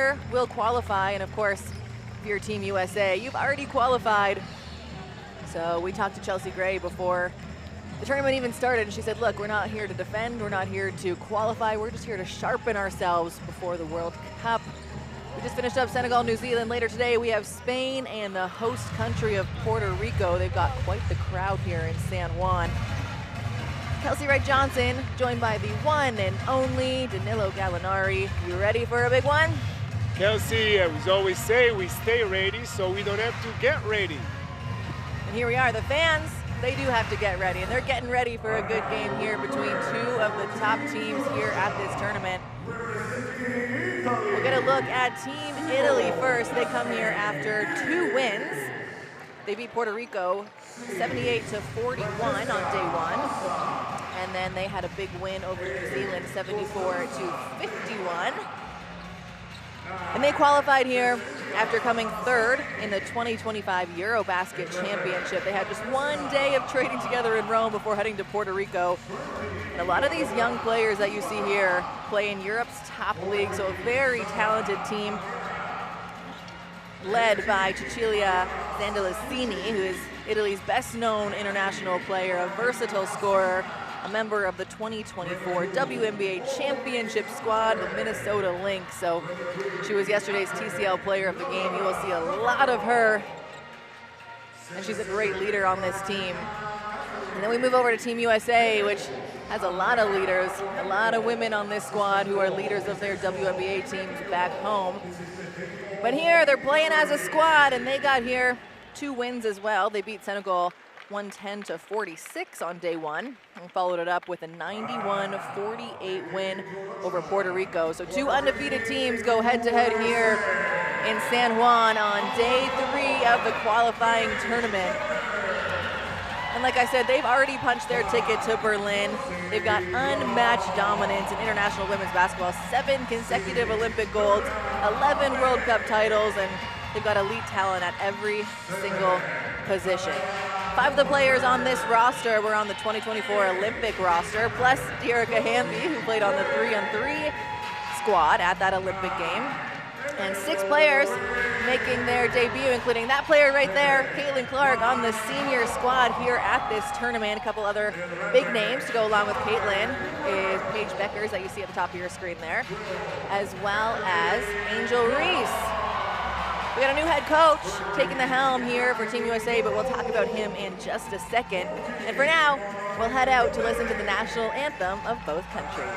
player will qualify, and of course, if you're Team USA, you've already qualified. So we talked to Chelsea Gray before the tournament even started, and she said, look, we're not here to defend, we're not here to qualify, we're just here to sharpen ourselves before the World Cup. We just finished up Senegal, New Zealand. Later today, we have Spain and the host country of Puerto Rico. They've got quite the crowd here in San Juan. Kelsey Wright-Johnson, joined by the one and only Danilo Gallinari. You ready for a big one? Kelsey, as we always say, we stay ready, so we don't have to get ready. And here we are, the fans, they do have to get ready, and they're getting ready for a good game here between two of the top teams here at this tournament. We'll get a look at Team Italy first. They come here after 2 wins. They beat Puerto Rico 78-41 on day one. And then they had a big win over New Zealand, 74-51. And they qualified here after coming 3rd in the 2025 Eurobasket Championship. They had just 1 day of training together in Rome before heading to Puerto Rico. And a lot of these young players that you see here play in Europe's top league, so a very talented team led by Cecilia Zandalicini, who is Italy's best-known international player, a versatile scorer, a member of the 2024 WNBA Championship squad, the Minnesota Lynx. So she was yesterday's TCL Player of the Game. You will see a lot of her, and she's a great leader on this team. And then we move over to Team USA, which has a lot of leaders, a lot of women on this squad who are leaders of their WNBA teams back home. But here, they're playing as a squad, and they got here 2 wins as well. They beat Senegal 110-46 on day one, and followed it up with a 91-48 win over Puerto Rico. So 2 undefeated teams go head-to-head here in San Juan on day 3 of the qualifying tournament. And like I said, they've already punched their ticket to Berlin. They've got unmatched dominance in international women's basketball, 7 consecutive Olympic golds, 11 World Cup titles, and they've got elite talent at every single position. 5 of the players on this roster were on the 2024 Olympic roster, plus Dearica Hamby, who played on the 3-on-3 squad at that Olympic game. And 6 players making their debut, including that player right there, Caitlin Clark, on the senior squad here at this tournament. A couple other big names to go along with Caitlin is Paige Beckers, that you see at the top of your screen there, as well as Angel Reese. We got a new head coach taking the helm here for Team USA, but we'll talk about him in just a second. And for now, we'll head out to listen to the national anthem of both countries.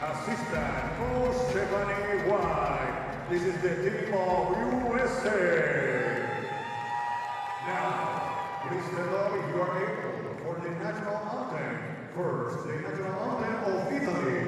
Assistant Coach Stephanie White. This is the team of USA. Now, please stand up if you are able for the national anthem. First, the national anthem of Italy.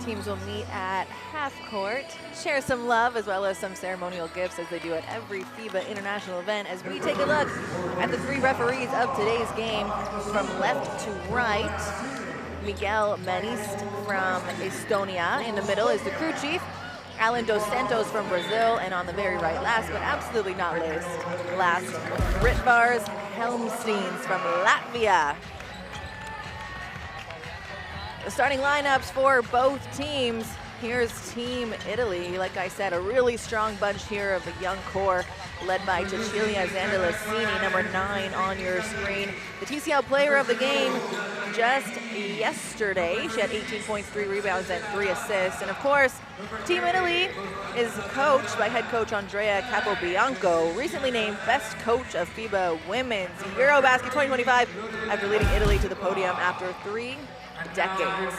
teams will meet at half court, share some love as well as some ceremonial gifts as they do at every FIBA international event, as we take a look at the 3 referees of today's game from left to right. Miguel Manist from Estonia. In the middle is the crew chief, Alan Dos Santos from Brazil, and on the very right, last but absolutely not last, Ritvars Helmsteins from Latvia. The starting lineups for both teams. Here's Team Italy. Like I said, a really strong bunch here of a young core led by Cecilia Zandelicini, number 9 on your screen. The TCL player of the game just yesterday. She had 18 points, 3 rebounds, and 3 assists. And of course, Team Italy is coached by head coach Andrea Capobianco, recently named best coach of FIBA Women's Eurobasket 2025 after leading Italy to the podium after 3 decades.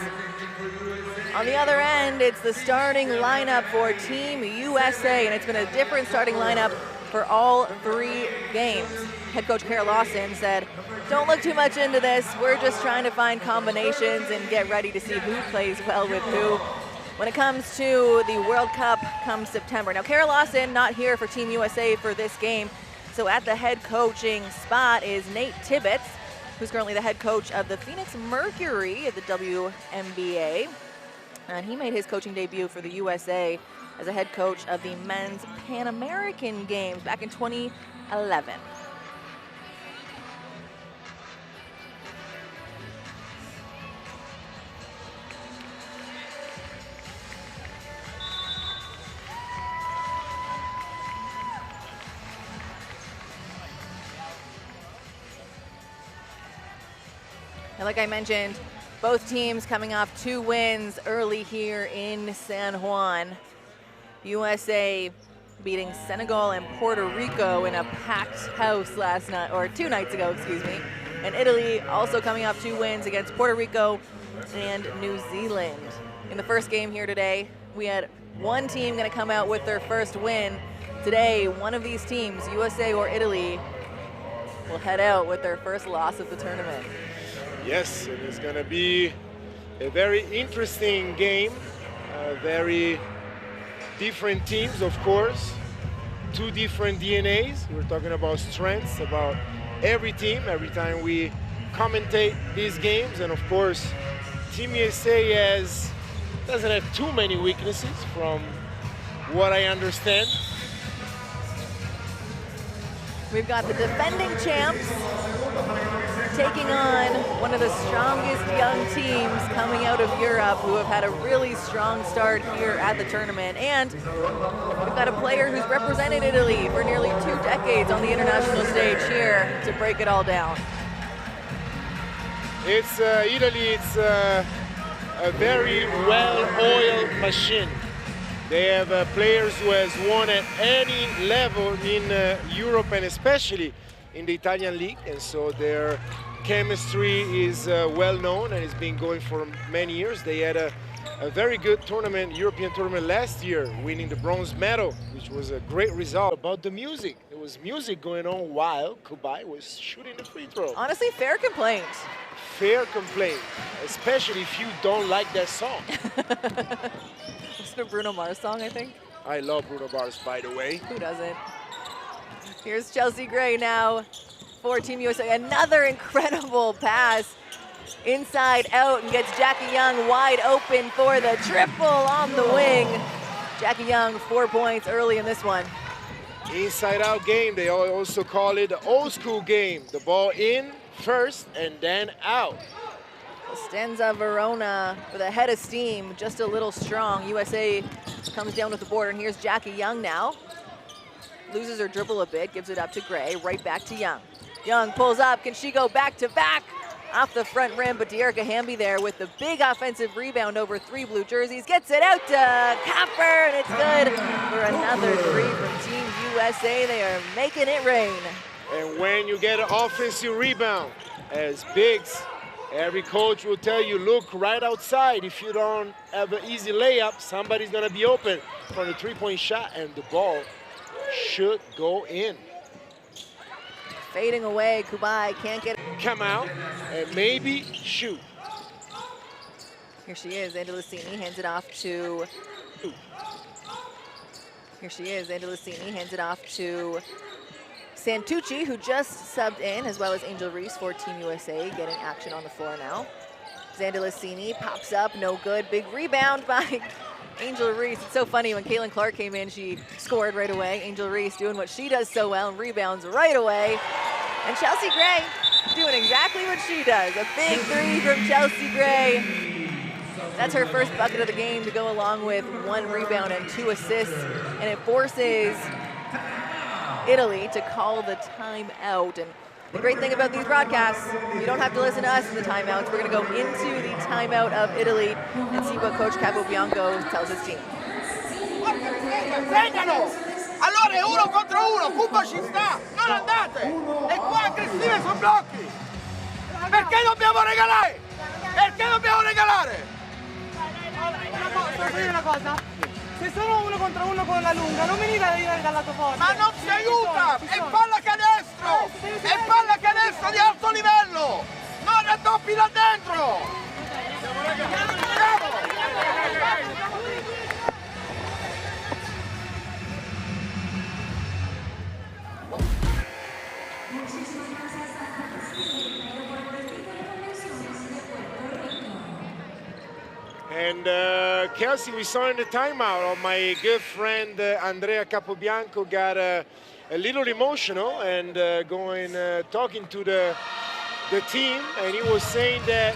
On the other end, it's the starting lineup for Team USA, and it's been a different starting lineup for all 3 games. Head coach Kara Lawson said, "Don't look too much into this. We're just trying to find combinations and get ready to see who plays well with who when it comes to the World Cup come September." Now, Kara Lawson not here for Team USA for this game, so at the head coaching spot is Nate Tibbetts, who's currently the head coach of the Phoenix Mercury at the WNBA. And he made his coaching debut for the USA as a head coach of the men's Pan American Games back in 2011. And like I mentioned, both teams coming off 2 wins early here in San Juan. USA beating Senegal and Puerto Rico in a packed house last night, or 2 nights ago, excuse me. And Italy also coming off 2 wins against Puerto Rico and New Zealand. In the first game here today, we had one team gonna come out with their first win. Today, one of these teams, USA or Italy, will head out with their first loss of the tournament. Yes, it is going to be a very interesting game. Very different teams, of course. 2 different DNAs. We're talking about strengths, about every team, every time we commentate these games. And of course, Team USA doesn't have too many weaknesses from what I understand. We've got the defending champs taking on one of the strongest young teams coming out of Europe who have had a really strong start here at the tournament. And we've got a player who's represented Italy for nearly 2 decades on the international stage here to break it all down. It's Italy, it's a very well-oiled machine. They have players who has won at any level in Europe and especially in the Italian league, and so their chemistry is well known and it's been going for many years. They had a very good tournament, European tournament last year, winning the bronze medal, which was a great result. About the music, there was music going on while Kubai was shooting the free throw. Honestly, fair complaint. Fair complaint, especially if you don't like that song. It's a Bruno Mars song, I think. I love Bruno Mars, by the way. Who doesn't? Here's Chelsea Gray now for Team USA. Another incredible pass inside out and gets Jackie Young wide open for the triple on the wing. Jackie Young, 4 points early in this one. Inside out game, they also call it the old school game. The ball in first and then out. Stenza Verona with a head of steam, just a little strong. USA comes down with the board, and here's Jackie Young now. Loses her dribble a bit, gives it up to Gray, right back to Young. Young pulls up, can she go back to back? Off the front rim, but Dearica Hamby there with the big offensive rebound over 3 blue jerseys. Gets it out to Capper, and it's good for another 3 from Team USA. They are making it rain. And when you get an offensive rebound as bigs, every coach will tell you, look right outside. If you don't have an easy layup, somebody's gonna be open for the 3-point shot, and the ball should go in. Fading away, Kubai can't get it. Come out and maybe shoot. Here she is, Andalusini hands it off to... Here she is, Andalusini hands it off to Santucci, who just subbed in, as well as Angel Reese for Team USA, getting action on the floor now. Andalusini pops up, no good. Big rebound by Angel Reese. It's so funny, when Caitlin Clark came in, she scored right away. Angel Reese doing what she does so well and rebounds right away. And Chelsea Gray doing exactly what she does. A big three from Chelsea Gray. That's her first bucket of the game to go along with 1 rebound and 2 assists. And it forces Italy to call the timeout. And the great thing about these broadcasts, you don't have to listen to us in the timeouts. We're going to go into the timeout of Italy and see what Coach Capobianco tells his team. Segnalo! Allora è 1 contro 1, Cuba ci sta, non andate! E qua aggressive sui blocchi! Perché dobbiamo regalare? Perché dobbiamo regalare? Posso dire una cosa? Se sono 1 contro 1 con la lunga, non venite a arrivare dal lato forte. Ma non si aiuta! È palla canestro! È palla canestro di alto livello! Non raddoppi da dentro! And Kelsey, we saw in the timeout, my good friend Andrea Capobianco got a little emotional and talking to the team, and he was saying that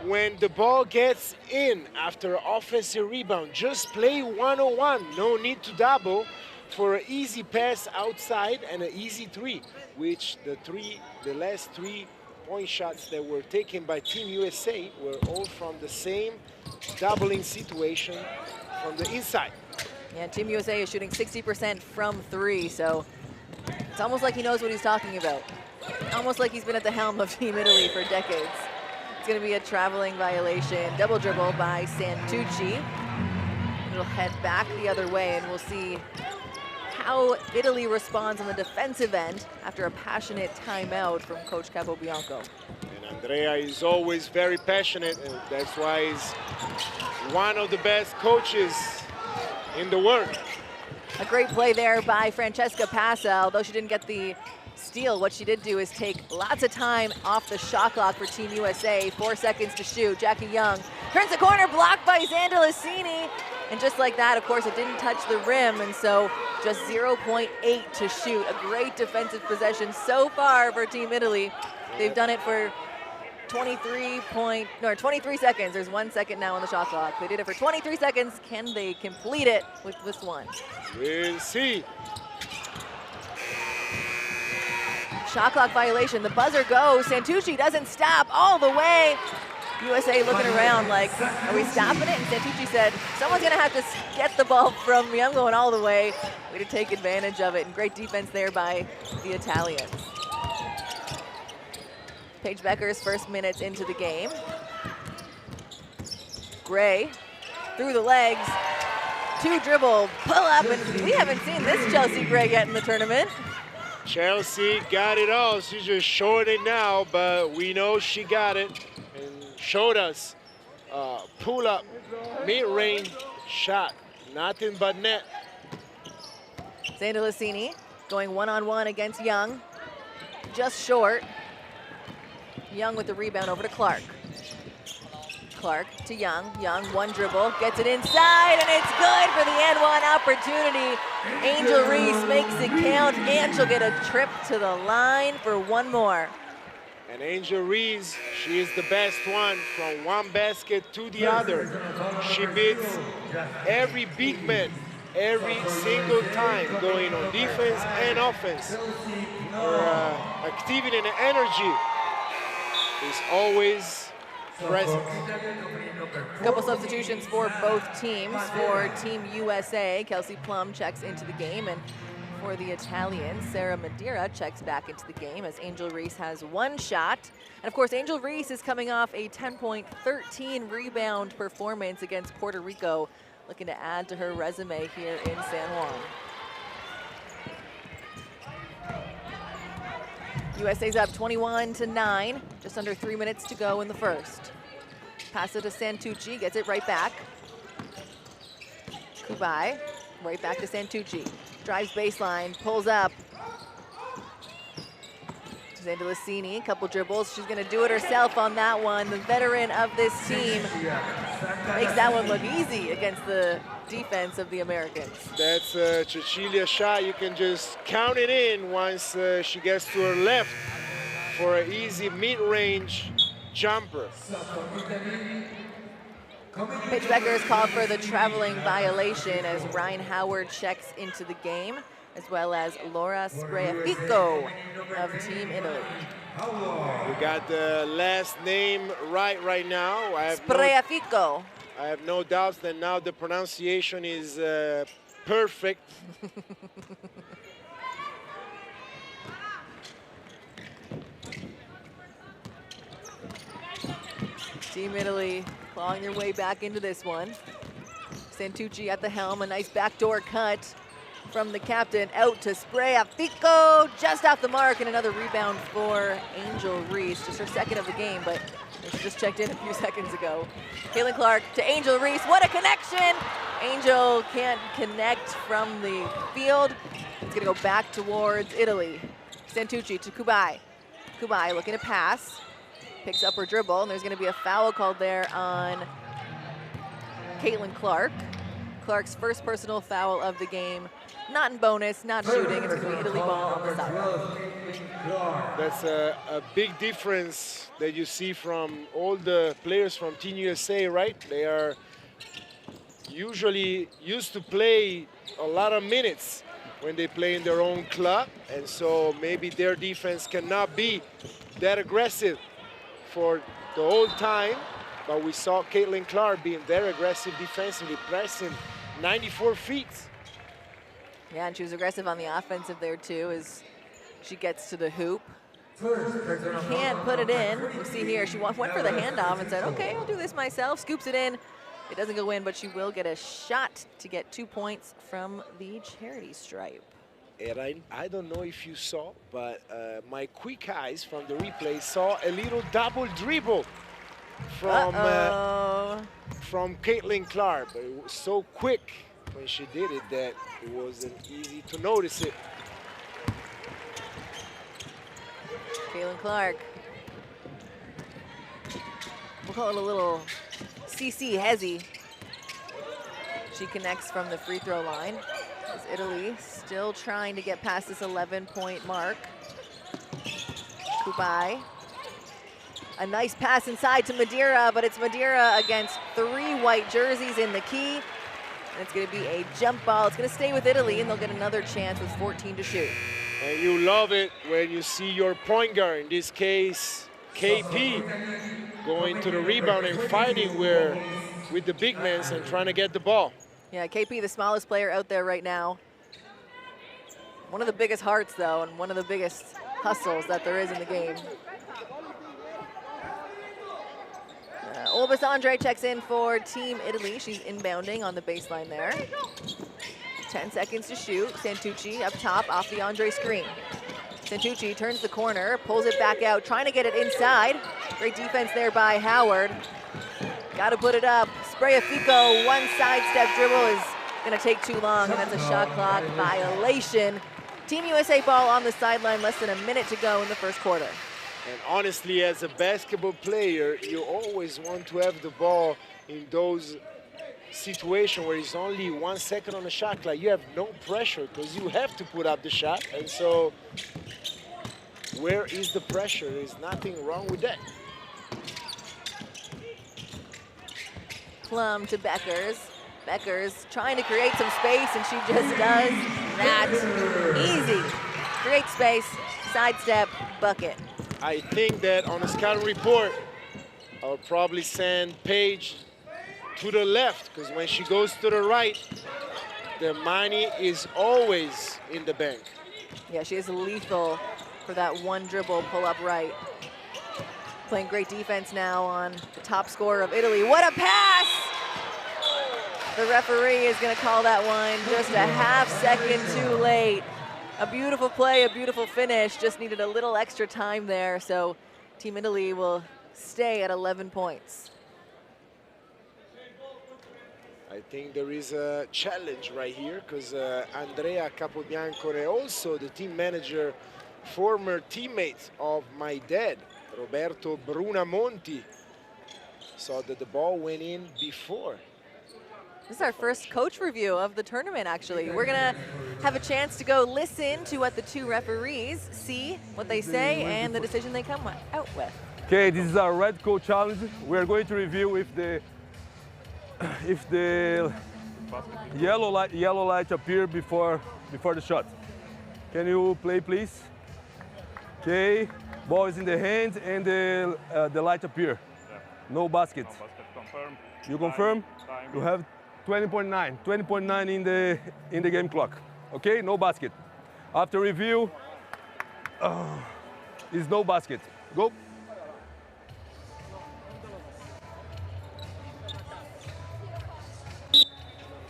when the ball gets in after offensive rebound, just play 1-on-1, no need to double for an easy pass outside and an easy three, which the last 3-point shots that were taken by Team USA were all from the same doubling situation from the inside. Yeah, Team USA is shooting 60% from 3, so it's almost like he knows what he's talking about. Almost like he's been at the helm of Team Italy for decades. It's going to be a traveling violation. Double dribble by Santucci. It'll head back the other way, and we'll see how Italy responds on the defensive end after a passionate timeout from Coach Capobianco. And Andrea is always very passionate, and that's why he's one of the best coaches in the world. A great play there by Francesca Passa. Although she didn't get the steal, what she did do is take lots of time off the shot clock for Team USA. 4 seconds to shoot. Jackie Young turns the corner, blocked by Zandalicini. And just like that, of course, it didn't touch the rim, and so just 0.8 to shoot. A great defensive possession so far for Team Italy. They've done it for 23 seconds. There's 1 second now on the shot clock. They did it for 23 seconds. Can they complete it with this one? We'll see. Shot clock violation. The buzzer goes. Santucci doesn't stop all the way. USA looking around like, are we stopping it? And Santucci said, someone's going to have to get the ball from me. I'm going all the way. Way to take advantage of it. And great defense there by the Italians. Paige Becker's first minutes into the game. Gray through the legs. 2 dribble, pull up, and we haven't seen this Chelsea Gray yet in the tournament. Chelsea got it all. She's just showing it now, but we know she got it. Showed us pull-up, mid-range shot, nothing but net. Zandalicini going one-on-one against Young, just short. Young with the rebound over to Clark. Clark to Young. Young, 1 dribble, gets it inside, and it's good for the N1 opportunity. Angel Reese makes it count, and she'll get a trip to the line for 1 more. And Angel Reese, she is the best one from one basket to the other. She beats every big man every single time, going on defense and offense. Her activity and energy is always present. A couple substitutions for both teams. For Team USA, Kelsey Plum checks into the game, and for the Italians, Sarah Madeira checks back into the game as Angel Reese has 1 shot. And of course, Angel Reese is coming off a 10-point, 13 rebound performance against Puerto Rico, looking to add to her resume here in San Juan. USA's up 21-9, just under 3 minutes to go in the first. Pass it to Santucci, gets it right back. Kubai, right back to Santucci. Drives baseline, pulls up. Zandalicini, a couple dribbles. She's gonna do it herself on that one. The veteran of this team makes that one look easy against the defense of the Americans. That's Cecilia's shot. You can just count it in once she gets to her left for an easy mid-range jumper. Paige Becker is called for the traveling violation as Ryan Howard checks into the game, as well as Laura Spreafico of Team Italy. We got the last name right now. Spreafico. I have no doubts that now the pronunciation is perfect. Team Italy clawing their way back into this one. Santucci at the helm, a nice backdoor cut from the captain out to Spreafico, just off the mark, and another rebound for Angel Reese. Just her second of the game, but she just checked in a few seconds ago. Caitlin Clark to Angel Reese, what a connection! Angel can't connect from the field. It's gonna go back towards Italy. Santucci to Kubai. Kubai looking to pass, picks up her dribble, and there's gonna be a foul called there on Caitlin Clark. Clark's first personal foul of the game. Not in bonus, not shooting. It's gonna be Italy ball on the sideline. That's a big difference that you see from all the players from Team USA, right? They are usually used to play a lot of minutes when they play in their own club, and so maybe their defense cannot be that aggressive for the whole time, but we saw Caitlin Clark being very aggressive defensively, pressing 94 feet. Yeah, and she was aggressive on the offensive there too as she gets to the hoop. Can't put it in. You see here, she went for the handoff and said, okay, I'll do this myself. Scoops it in. It doesn't go in, but she will get a shot to get 2 points from the charity stripe. And I don't know if you saw, but my quick eyes from the replay saw a little double dribble from Caitlin Clark. But it was so quick when she did it that it wasn't easy to notice it. Caitlin Clark. We'll call it a little CC Hezzy. She connects from the free throw line. As Italy still trying to get past this 11-point mark. Kubai. A nice pass inside to Madeira, but it's Madeira against 3 white jerseys in the key. And it's gonna be a jump ball. It's gonna stay with Italy, and they'll get another chance with 14 to shoot. And you love it when you see your point guard, in this case, KP, going to the rebound and fighting with the big men and trying to get the ball. Yeah, KP, the smallest player out there right now. One of the biggest hearts, though, and one of the biggest hustles that there is in the game. Olbas Andre checks in for Team Italy. She's inbounding on the baseline there. 10 seconds to shoot. Santucci up top off the Andre screen. Santucci turns the corner, pulls it back out, trying to get it inside. Great defense there by Howard. Got to put it up. Spreafico, one sidestep dribble is going to take too long, and that's a shot clock violation. Team USA ball on the sideline, less than a minute to go in the first quarter. And honestly, as a basketball player, you always want to have the ball in those situations where it's only 1 second on the shot clock. You have no pressure because you have to put up the shot. And so where is the pressure? There's nothing wrong with that. Plum to Beckers. Beckers trying to create some space, and she just does that. Easy. Create space, sidestep, bucket. I think that on the scouting report, I'll probably send Paige to the left, because when she goes to the right, the money is always in the bank. Yeah, she is lethal for that one dribble pull up right. Playing great defense now on the top scorer of Italy. What a pass! The referee is going to call that one just a half second too late. A beautiful play, a beautiful finish, just needed a little extra time there, so Team Italy will stay at 11 points. I think there is a challenge right here because Andrea Capobiancore, also the team manager, former teammate of my dad, Roberto Brunamonti, saw that the ball went in before. This is our first coach review of the tournament, actually. We're gonna have a chance to go listen to what the two referees see, what they say, and the decision they come out with. Okay, this is our red coat challenge. We're going to review if the yellow light appear before the shot. Can you play, please? Okay, ball is in the hand and the light appear. Yeah. No basket. No basket confirmed. You confirm? Time. You have 20.9 in the game clock. Okay, no basket. After review, is no basket. Go.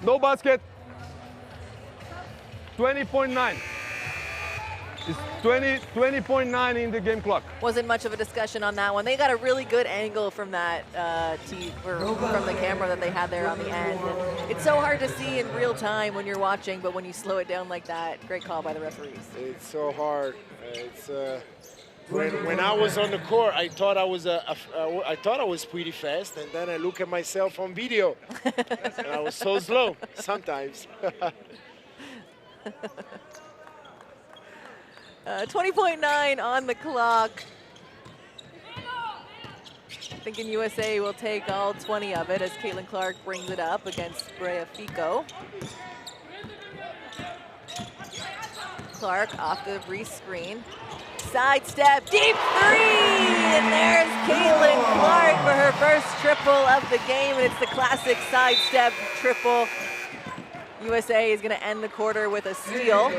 No basket. 20.9. It's 20.9 in the game clock. Wasn't much of a discussion on that one. They got a really good angle from that from the camera that they had there on the end. And it's so hard to see in real time when you're watching, but when you slow it down like that, great call by the referees. It's so hard. When I was on the court, I thought I was pretty fast, and then I look at myself on video, and I was so slow sometimes. 20.9 on the clock. Thinking USA will take all 20 of it as Caitlin Clark brings it up against Brea Fico. Clark off the re-screen. Sidestep, deep three! And there's Caitlin Clark for her first triple of the game, and it's the classic sidestep triple. USA is gonna end the quarter with a steal.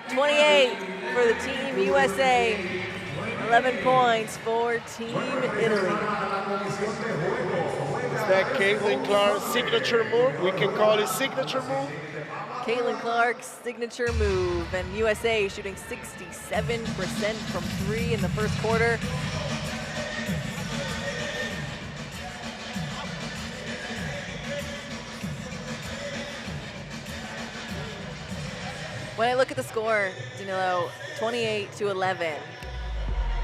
28 for the Team USA, 11 points for Team Italy. Is that Caitlin Clark's signature move? We can call it signature move. Caitlin Clark's signature move, and USA shooting 67% from three in the first quarter. When I look at the score, Danilo, 28-11.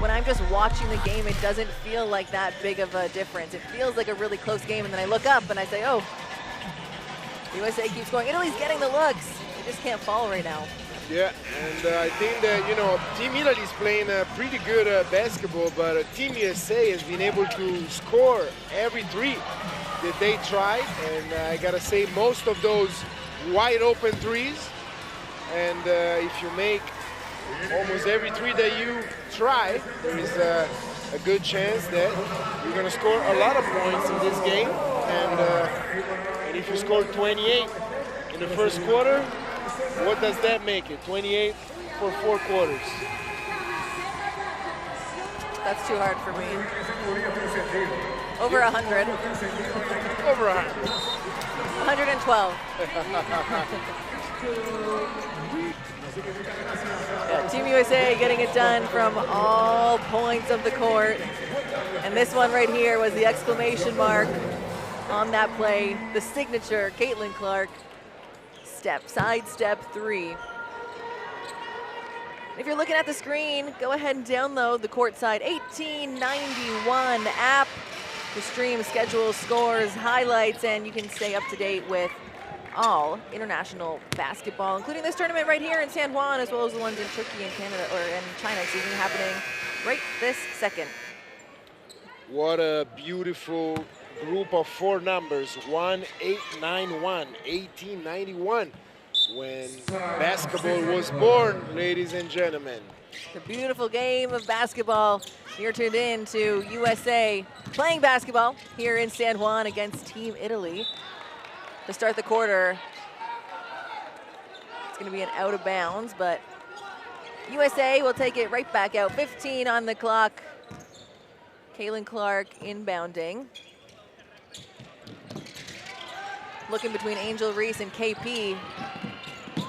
When I'm just watching the game, it doesn't feel like that big of a difference. It feels like a really close game, and then I look up and I say, oh, USA keeps going. Italy's getting the looks. They just can't fall right now. Yeah, and I think that, you know, Team Italy is playing pretty good basketball, but Team USA has been able to score every three that they tried, and I gotta say most of those wide open threes. And if you make almost every three that you try, there is a good chance that you're going to score a lot of points in this game. And if you score 28 in the first quarter, what does that make it? 28 for 4 quarters. That's too hard for me. Over 100. Over 100. 112. Yeah, Team USA getting it done from all points of the court. And this one right here was the exclamation mark on that play. The signature, Caitlin Clark, side step three. If you're looking at the screen, go ahead and download the Courtside 1891 app to stream schedules, scores, highlights, and you can stay up to date with all international basketball, including this tournament right here in San Juan, as well as the ones in Turkey and Canada, or in China, excuse me, happening right this second. What a beautiful group of 4 numbers, 1891, 1891, when basketball was born, ladies and gentlemen. A beautiful game of basketball. You're tuned in to USA playing basketball here in San Juan against Team Italy. To start the quarter, it's going to be an out of bounds, but USA will take it right back out. 15 on the clock. Caitlin Clark inbounding. Looking between Angel Reese and KP.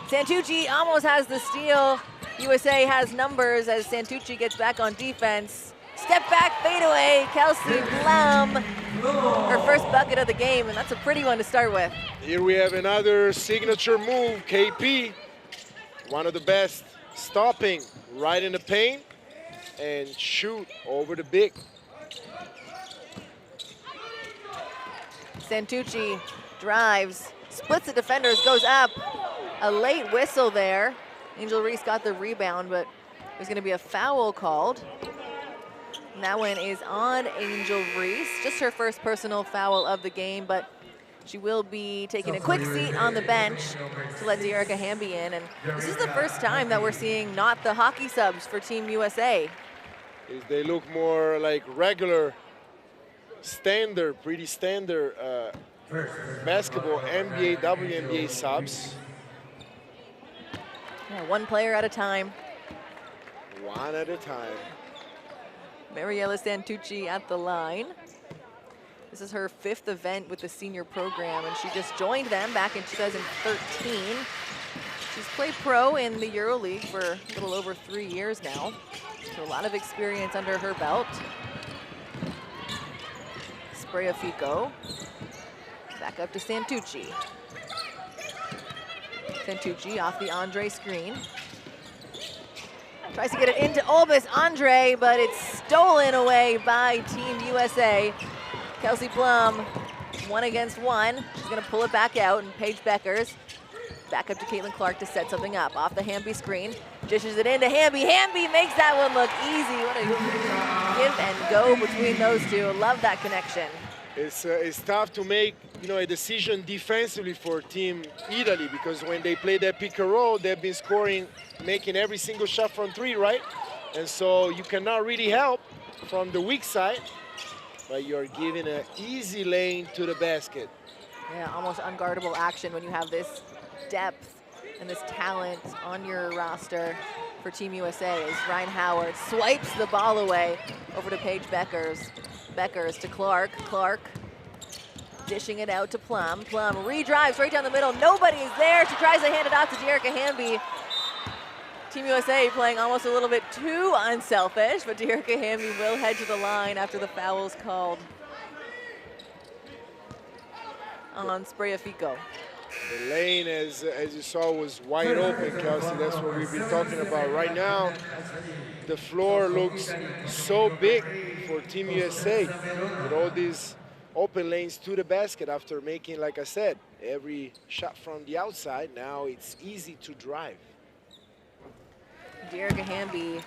Santucci almost has the steal. USA has numbers as Santucci gets back on defense. Step back fadeaway, Kelsey Blum. Her first bucket of the game, and that's a pretty one to start with. Here we have another signature move, KP. One of the best, stopping right in the paint and shoot over the big. Santucci drives, splits the defenders, goes up. A late whistle there. Angel Reese got the rebound, but there's going to be a foul called. And that one is on Angel Reese. Just her first personal foul of the game, but she will be taking a quick seat on the bench to let Dearica Hamby in. And this is the first time that we're seeing not the hockey subs for Team USA. They look more like regular, standard, pretty standard basketball NBA, WNBA subs. Yeah, one player at a time. One at a time. Mariela Santucci at the line. This is her 5th event with the senior program, and she just joined them back in 2013. She's played pro in the EuroLeague for a little over 3 years now, so a lot of experience under her belt. Spreafico, back up to Santucci. Santucci off the Andre screen. Tries to get it into Olbis Andre, but it's stolen away by Team USA. Kelsey Plum, 1 against 1. She's gonna pull it back out, and Paige Beckers back up to Caitlin Clark to set something up. Off the Hamby screen, dishes it into Hamby. Hamby makes that one look easy. What a give and go between those two. Love that connection. It's tough to make, you know, a decision defensively for Team Italy, because when they play that pick and roll, they've been scoring, making every single shot from 3, right? And so you cannot really help from the weak side, but you're giving an easy lane to the basket. Yeah, almost unguardable action when you have this depth and this talent on your roster for Team USA. As Ryan Howard swipes the ball away over to Paige Beckers. Beckers to Clark. Clark dishing it out to Plum. Plum re-drives right down the middle. Nobody is there. She tries to hand it off to Dearica Hamby. Team USA playing almost a little bit too unselfish, but Dearica Hamby will head to the line after the foul's called on Spreafico. The lane, as you saw, was wide open, Kelsey. That's what we've been talking about. Right now, the floor looks so big for Team USA with all these open lanes to the basket after making, like I said, every shot from the outside. Now it's easy to drive. Dearica Hamby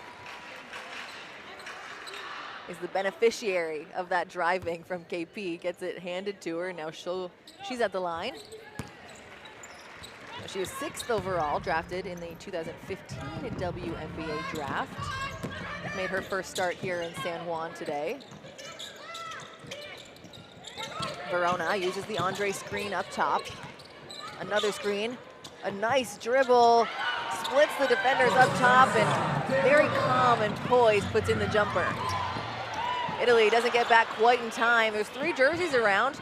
is the beneficiary of that driving from KP. Gets it handed to her. Now she's at the line. She was 6th overall, drafted in the 2015 WNBA draft. Made her first start here in San Juan today. Verona uses the Andre screen up top. Another screen, a nice dribble, splits the defenders up top, and very calm and poised puts in the jumper. Italy doesn't get back quite in time. There's 3 jerseys around.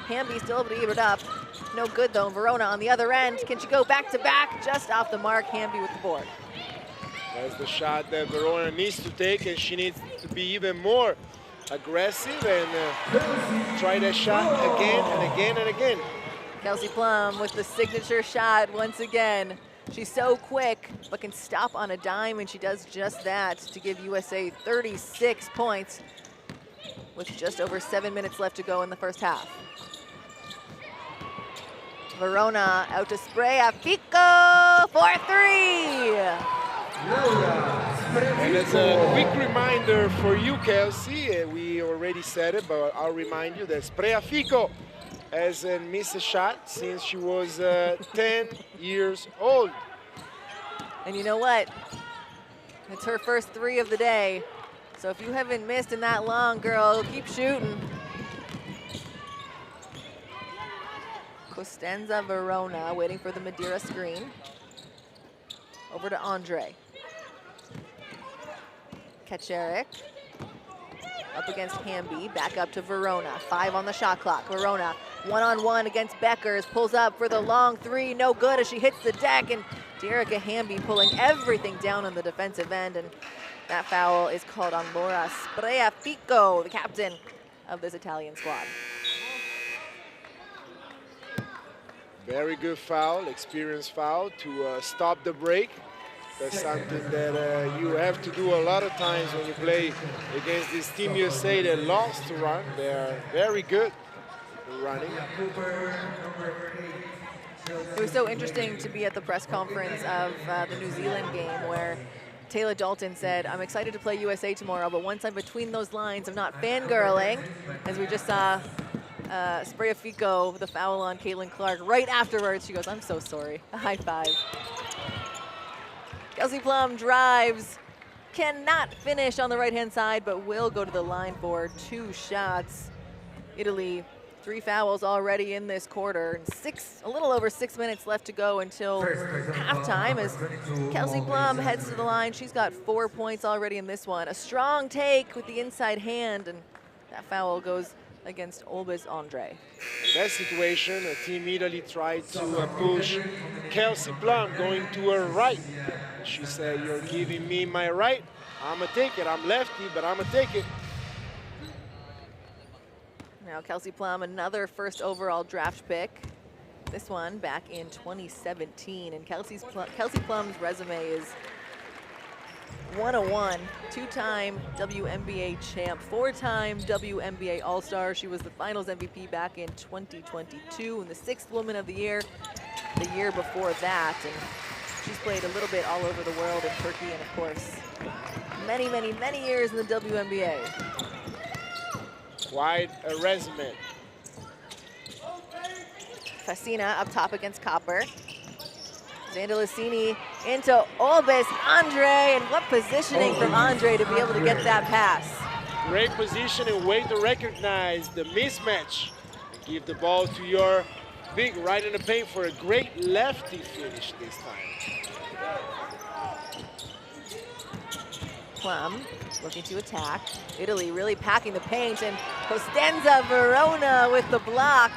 Hamby still able to give it up. No good though. Verona on the other end. Can she go back to back? Just off the mark. Hamby with the board. That's the shot that Verona needs to take, and she needs to be even more aggressive and try that shot again and again and again. Kelsey Plum with the signature shot once again. She's so quick, but can stop on a dime, and she does just that to give USA 36 points with just over 7 minutes left to go in the first half. Verona out to Spreafico for 3. And as a quick reminder for you, Kelsey, we already said it, but I'll remind you that Spreafico hasn't missed a shot since she was 10 years old. And you know what? It's her first 3 of the day. So if you haven't missed in that long, girl, keep shooting. Costanza Verona waiting for the Madeira screen. Over to Andre. Kaczarek up against Hamby, back up to Verona. 5 on the shot clock. Verona one-on-one against Beckers, pulls up for the long 3, no good as she hits the deck, and Dearica Hamby pulling everything down on the defensive end, and that foul is called on Laura Spreafico, the captain of this Italian squad. Very good foul, experienced foul to stop the break. That's something that you have to do a lot of times when you play against this Team USA that loves to run. They are very good at running. It was so interesting to be at the press conference of the New Zealand game where Taylor Dalton said, I'm excited to play USA tomorrow, but once I'm between those lines, I'm not fangirling, as we just saw Spreafico, the foul on Caitlin Clark. Right afterwards, she goes, I'm so sorry. A high five. Kelsey Plum drives, cannot finish on the right-hand side, but will go to the line for 2 shots. Italy, 3 fouls already in this quarter, and a little over 6 minutes left to go until halftime as Kelsey Plum heads to the line. She's got 4 points already in this one. A strong take with the inside hand, and that foul goes against Olbis Andre. In that situation, Team Italy tried to push Kelsey Plum going to her right. She said, you're giving me my right, I'm gonna take it. I'm lefty, but I'm gonna take it. Now Kelsey Plum, another first overall draft pick. This one back in 2017. And Kelsey Plum's resume is 101, 2-time WNBA champ, 4-time WNBA All-Star. She was the Finals MVP back in 2022 and the 6th Woman of the Year the year before that. And she's played a little bit all over the world in Turkey and, of course, many, many, many years in the WNBA. Quite a resume. Fassina up top against Copper. Zandalicini into Olbis Andre, and what positioning from Andre to be able to get that pass. Great position and way to recognize the mismatch. Give the ball to your big right in the paint for a great lefty finish this time. Plum looking to attack. Italy really packing the paint, and Costanza Verona with the block.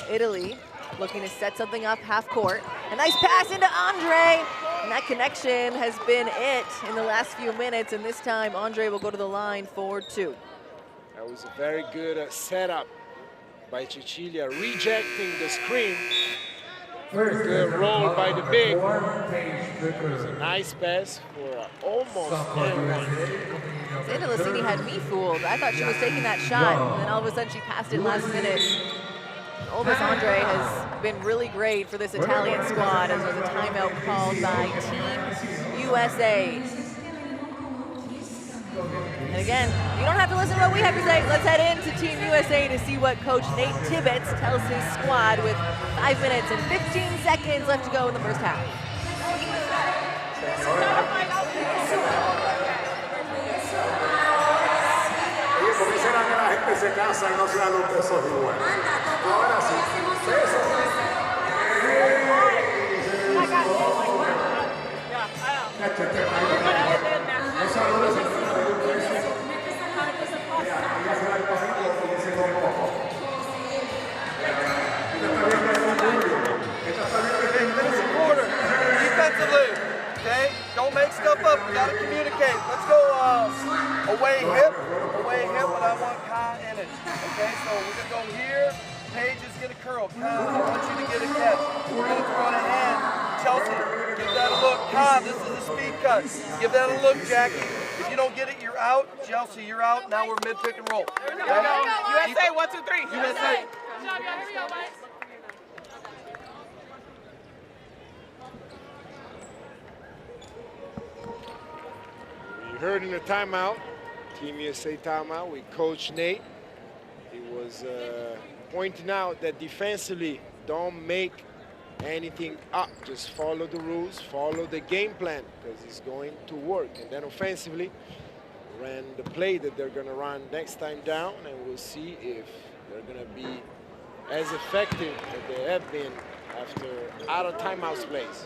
Italy looking to set something up half court. A nice pass into Andre, and that connection has been it in the last few minutes, and this time Andre will go to the line for 2. That was a very good setup by Cecilia, rejecting the screen. Good roll by the big. It was a nice pass for almost everyone. Zandalicini had me fooled. I thought she was taking that shot, and then all of a sudden she passed it last minute. Olbis Andre has been really great for this Italian squad, as there's a timeout called by Team USA. And again, you don't have to listen to what we have to say. Let's head into Team USA to see what Coach Nate Tibbetts tells his squad with 5 minutes and 15 seconds left to go in the first half. Quisiera que la gente se casa y no sean los pesos igual. Ahora sí, Defensively, okay? Don't make stuff up. We gotta communicate. Let's go away hip, but I want Kai in it. Okay, so we're gonna go here. Paige is gonna curl. Kai, I want you to get a catch. We're gonna throw it ahead. Chelsea, give that a look. Kai, this is a speed cut. Give that a look, Jackie. If you don't get it, you're out. Chelsea, you're out. Now we're mid pick and roll. Here we go. USA, 1, 2, 3. USA. Good job, y'all. Here we go, guys. You heard in the timeout, Team USA timeout with Coach Nate. He was pointing out that defensively, don't make anything up. Just follow the rules, follow the game plan, because it's going to work. And then offensively, ran the play that they're going to run next time down, and we'll see if they're going to be as effective as they have been after out of timeouts plays.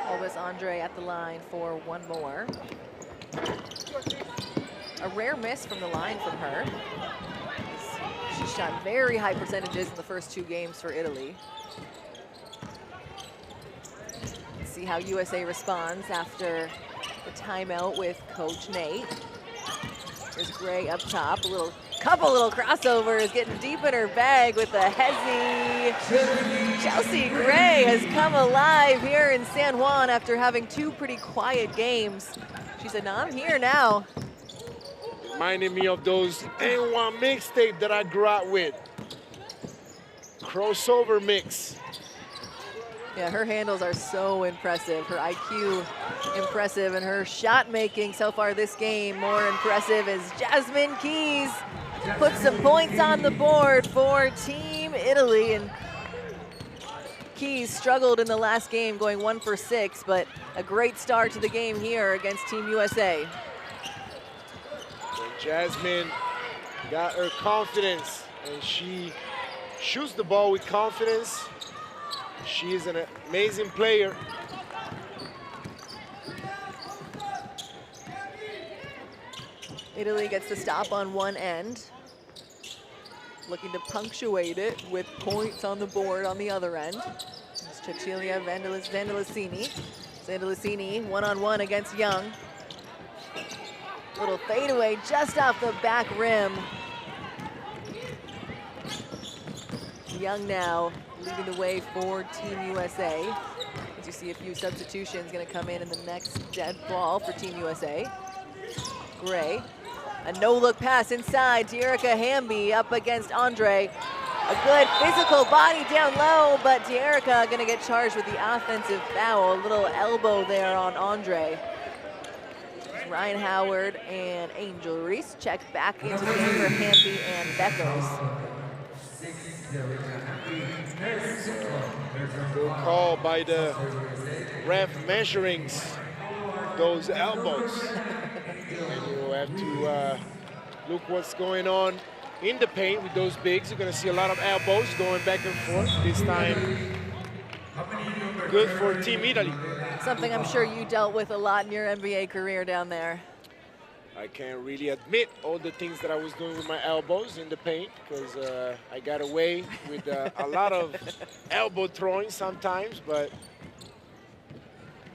Olbis Andre at the line for one more. A rare miss from the line from her. She shot very high percentages in the first 2 games for Italy. Let's see see how USA responds after the timeout with Coach Nate. There's Gray up top, couple little crossovers, getting deep in her bag with the hezzy. Chelsea Gray has come alive here in San Juan after having 2 pretty quiet games. She said, no, I'm here now. Reminding me of those N1 mixtape that I grew up with. Crossover mix. Yeah, her handles are so impressive. Her IQ impressive, and her shot making so far this game more impressive as Jasmine Keys puts some points on the board for Team Italy. And Keys struggled in the last game, going 1 for 6, but a great start to the game here against Team USA. And Jasmine got her confidence, and she shoots the ball with confidence. She is an amazing player. Italy gets the stop on one end, looking to punctuate it with points on the board on the other end. It's Cecilia Vandelicini. Vandelicini one-on-one against Young. Little fadeaway just off the back rim. Young now leading the way for Team USA. As you see a few substitutions going to come in the next dead ball for Team USA. Gray, a no-look pass inside to Erica Hamby up against Andre. A good physical body down low, but Erica going to get charged with the offensive foul. A little elbow there on Andre. Ryan Howard and Angel Reese check back into the game for Hamby and Beckers. Good call by the ref measuring those elbows. And you have to look what's going on in the paint with those bigs. You're going to see a lot of elbows going back and forth. This time, good for Team Italy. Something I'm sure you dealt with a lot in your NBA career down there. I can't really admit all the things that I was doing with my elbows in the paint because I got away with a lot of elbow throwing sometimes, but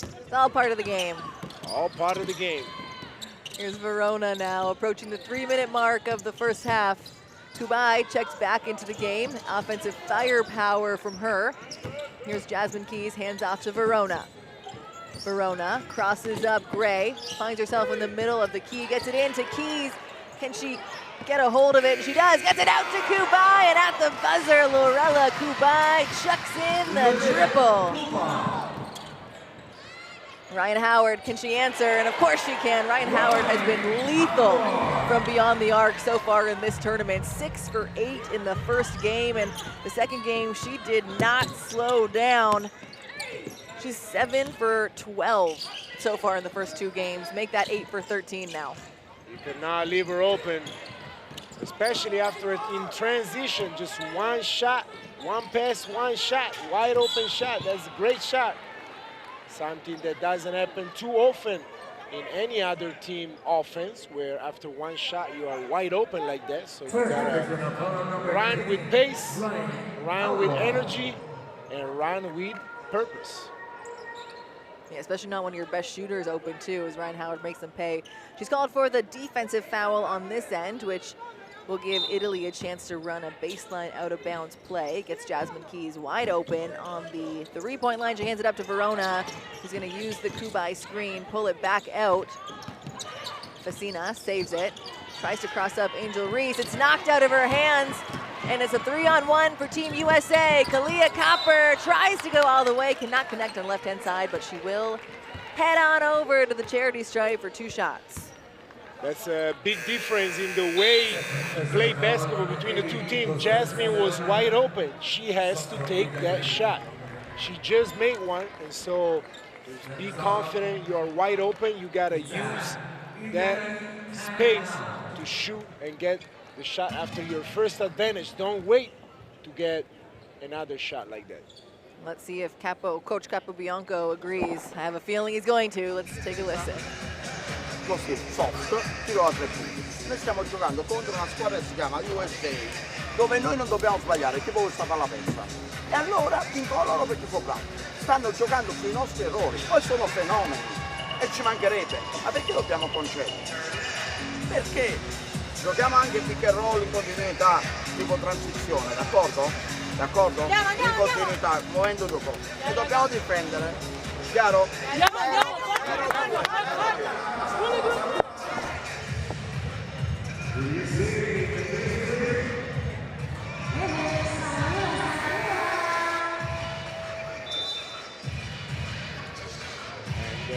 it's all part of the game. All part of the game. Here's Verona now approaching the 3-minute mark of the first half. Kubai checks back into the game. Offensive firepower from her. Here's Jasmine Keys, hands off to Verona. Verona crosses up Gray, finds herself in the middle of the key, gets it into Keys. Can she get a hold of it? She does, gets it out to Kubai, and at the buzzer, Lorella Kubai chucks in the triple. Ryan Howard, can she answer? And of course she can. Ryan Howard has been lethal from beyond the arc so far in this tournament. 6 for 8 in the first game, and the second game she did not slow down. She's 7 for 12 so far in the first 2 games. Make that 8 for 13 now. You cannot leave her open, especially after in transition. Just one shot, one pass, one shot, wide open shot. That's a great shot. Something that doesn't happen too often in any other team offense, where after one shot you are wide open like that. So you gotta run with pace, run with energy, and run with purpose. Yeah, especially not when your best shooter is open too, as Ryan Howard makes them pay. She's called for the defensive foul on this end, which will give Italy a chance to run a baseline out-of-bounds play. Gets Jasmine Keys wide open on the 3-point line. She hands it up to Verona, who's going to use the Kubai screen, pull it back out. Facina saves it, tries to cross up Angel Reese. It's knocked out of her hands, and it's a 3-on-1 for Team USA. Kalia Copper tries to go all the way, cannot connect on the left-hand side, but she will head on over to the charity stripe for 2 shots. That's a big difference in the way to play basketball between the two teams. Jasmine was wide open. She has to take that shot. She just made one, and so be confident. You are wide open. You got to use that space to shoot and get the shot after your first advantage. Don't wait to get another shot like that. Let's see if Coach Capobianco agrees. I have a feeling he's going to. Let's take a listen. Così, soft, tiro a 3 punti. Noi stiamo giocando contro una squadra che si chiama USA, dove noi non dobbiamo sbagliare, tipo questa palla persa. E allora vincono loro perché sono bravi. Stanno giocando sui nostri errori, poi sono fenomeni. E ci mancherebbe. Ma perché dobbiamo concedere? Perché? Giochiamo anche pick and roll in continuità, tipo transizione, d'accordo? D'accordo? In continuità, muovendo due cose. E dobbiamo difendere. Chiaro?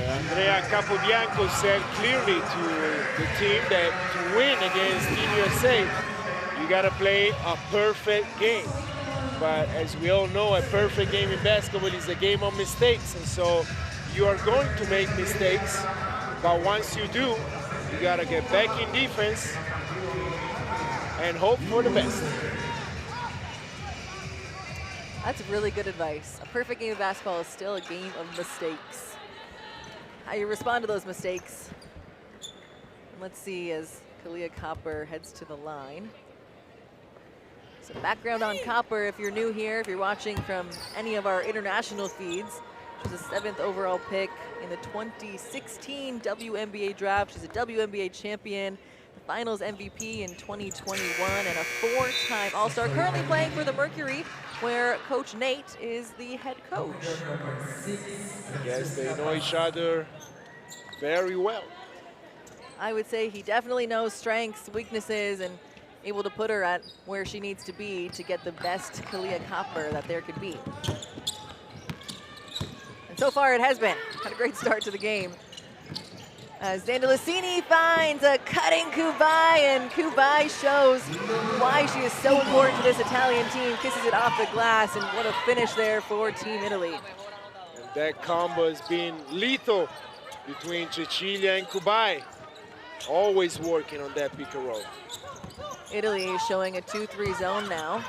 Andrea Capobianco said clearly to the team that to win against Team USA, you got to play a perfect game. But as we all know, a perfect game in basketball is a game of mistakes. And so you are going to make mistakes. But once you do, you got to get back in defense and hope for the best. That's really good advice. A perfect game of basketball is still a game of mistakes. How you respond to those mistakes. And let's see as Kalia Copper heads to the line. So background on Copper, if you're new here, if you're watching from any of our international feeds, she's a 7th overall pick in the 2016 WNBA draft. She's a WNBA champion, the finals MVP in 2021, and a 4-time All-Star, currently playing for the Mercury, where Coach Nate is the head coach. Yes, they know each other very well. I would say he definitely knows strengths, weaknesses, and able to put her at where she needs to be to get the best Kalia Copper that there could be. And so far it has been. Had a great start to the game. As Zandalicini finds a cutting Kubai, and Kubai shows why she is so important to this Italian team. Kisses it off the glass, and what a finish there for Team Italy. And that combo has been lethal between Cecilia and Kubai. Always working on that pick and roll. Italy is showing a 2-3 zone now.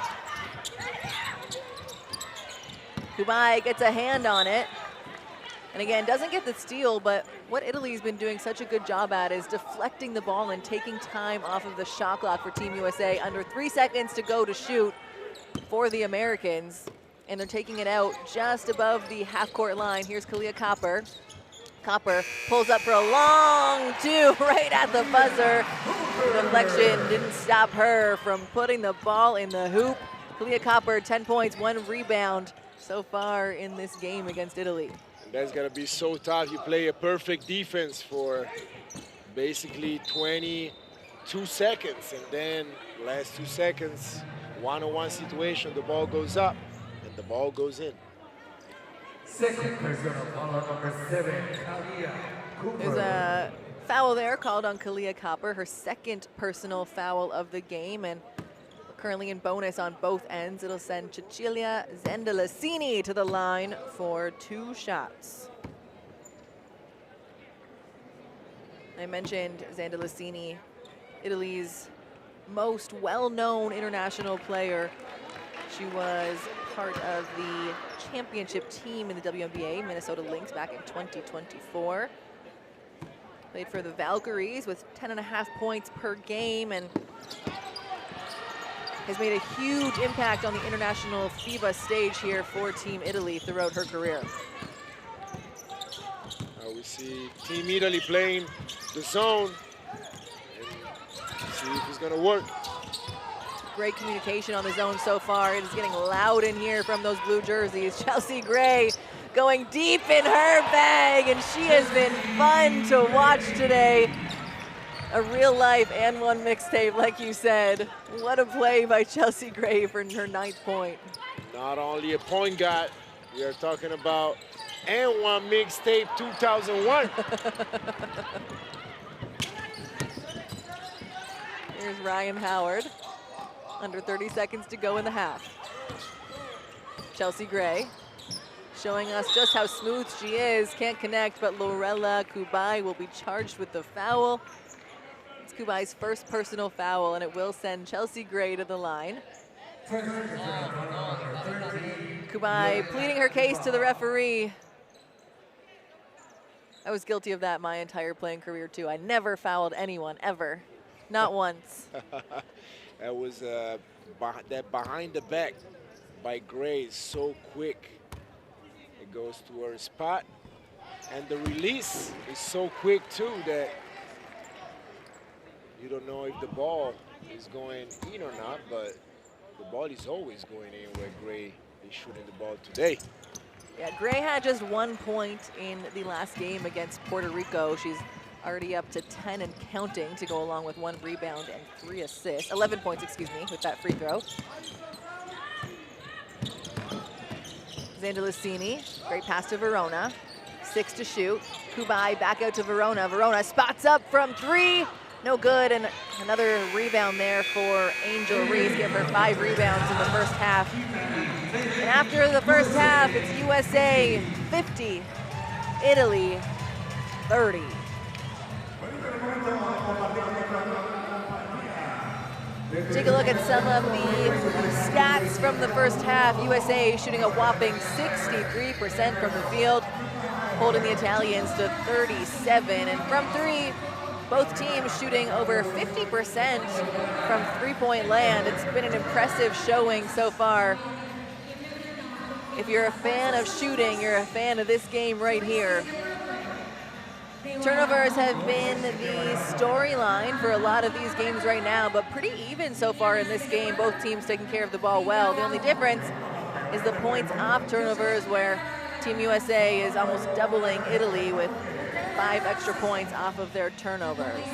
Kubai gets a hand on it. And again, doesn't get the steal, but what Italy's been doing such a good job at is deflecting the ball and taking time off of the shot clock for Team USA. Under 3 seconds to go to shoot for the Americans. And they're taking it out just above the half-court line. Here's Kalia Copper. Copper pulls up for a long 2 right at the buzzer. Deflection didn't stop her from putting the ball in the hoop. Kalia Copper, 10 points, 1 rebound so far in this game against Italy. That's gonna be so tough. You play a perfect defense for basically 22 seconds, and then last 2 seconds, one-on-one situation, the ball goes up and the ball goes in. Second personal foul number 7, Kalia Cooper. There's a foul there called on Kalia Copper, her 2nd personal foul of the game, and we're currently in bonus on both ends. It'll send Cecilia Zandalicini to the line for 2 shots. I mentioned Zandalicini, Italy's most well-known international player. She was part of the championship team in the WNBA, Minnesota Lynx, back in 2024. Played for the Valkyries with 10.5 points per game, and has made a huge impact on the international FIBA stage here for Team Italy throughout her career. We see Team Italy playing the zone, and see if it's gonna work. Great communication on the zone so far. It is getting loud in here from those blue jerseys. Chelsea Gray going deep in her bag, and she has been fun to watch today. A real life and one mixtape, like you said. What a play by Chelsea Gray for her 9th point. Not only a point guard, we are talking about and one mixtape 2001. Here's Ryan Howard. Under 30 seconds to go in the half. Chelsea Gray showing us just how smooth she is. Can't connect, but Lorella Kubai will be charged with the foul. It's Kubai's 1st personal foul, and it will send Chelsea Gray to the line. Kubai pleading her case to the referee. I was guilty of that my entire playing career, too. I never fouled anyone, ever. Not once. That was a that behind the back by Gray is so quick. It goes to her spot. And the release is so quick too that you don't know if the ball is going in or not, but the ball is always going in where Gray is shooting the ball today. Yeah, Gray had just 1 point in the last game against Puerto Rico. She's already up to 10 and counting to go along with 1 rebound and 3 assists. 11 points, excuse me, with that free throw. Zandalicini, great pass to Verona. 6 to shoot. Kubai back out to Verona. Verona spots up from 3. No good, and another rebound there for Angel Reese. Give her 5 rebounds in the first half. And after the first half, it's USA 50, Italy 30. Take a look at some of the stats from the first half. USA shooting a whopping 63% from the field, holding the Italians to 37. And from 3, both teams shooting over 50% from three-point land. It's been an impressive showing so far. If you're a fan of shooting, you're a fan of this game right here. Turnovers have been the storyline for a lot of these games right now, but pretty even so far in this game. Both teams taking care of the ball well. The only difference is the points off turnovers, where Team USA is almost doubling Italy with 5 extra points off of their turnovers.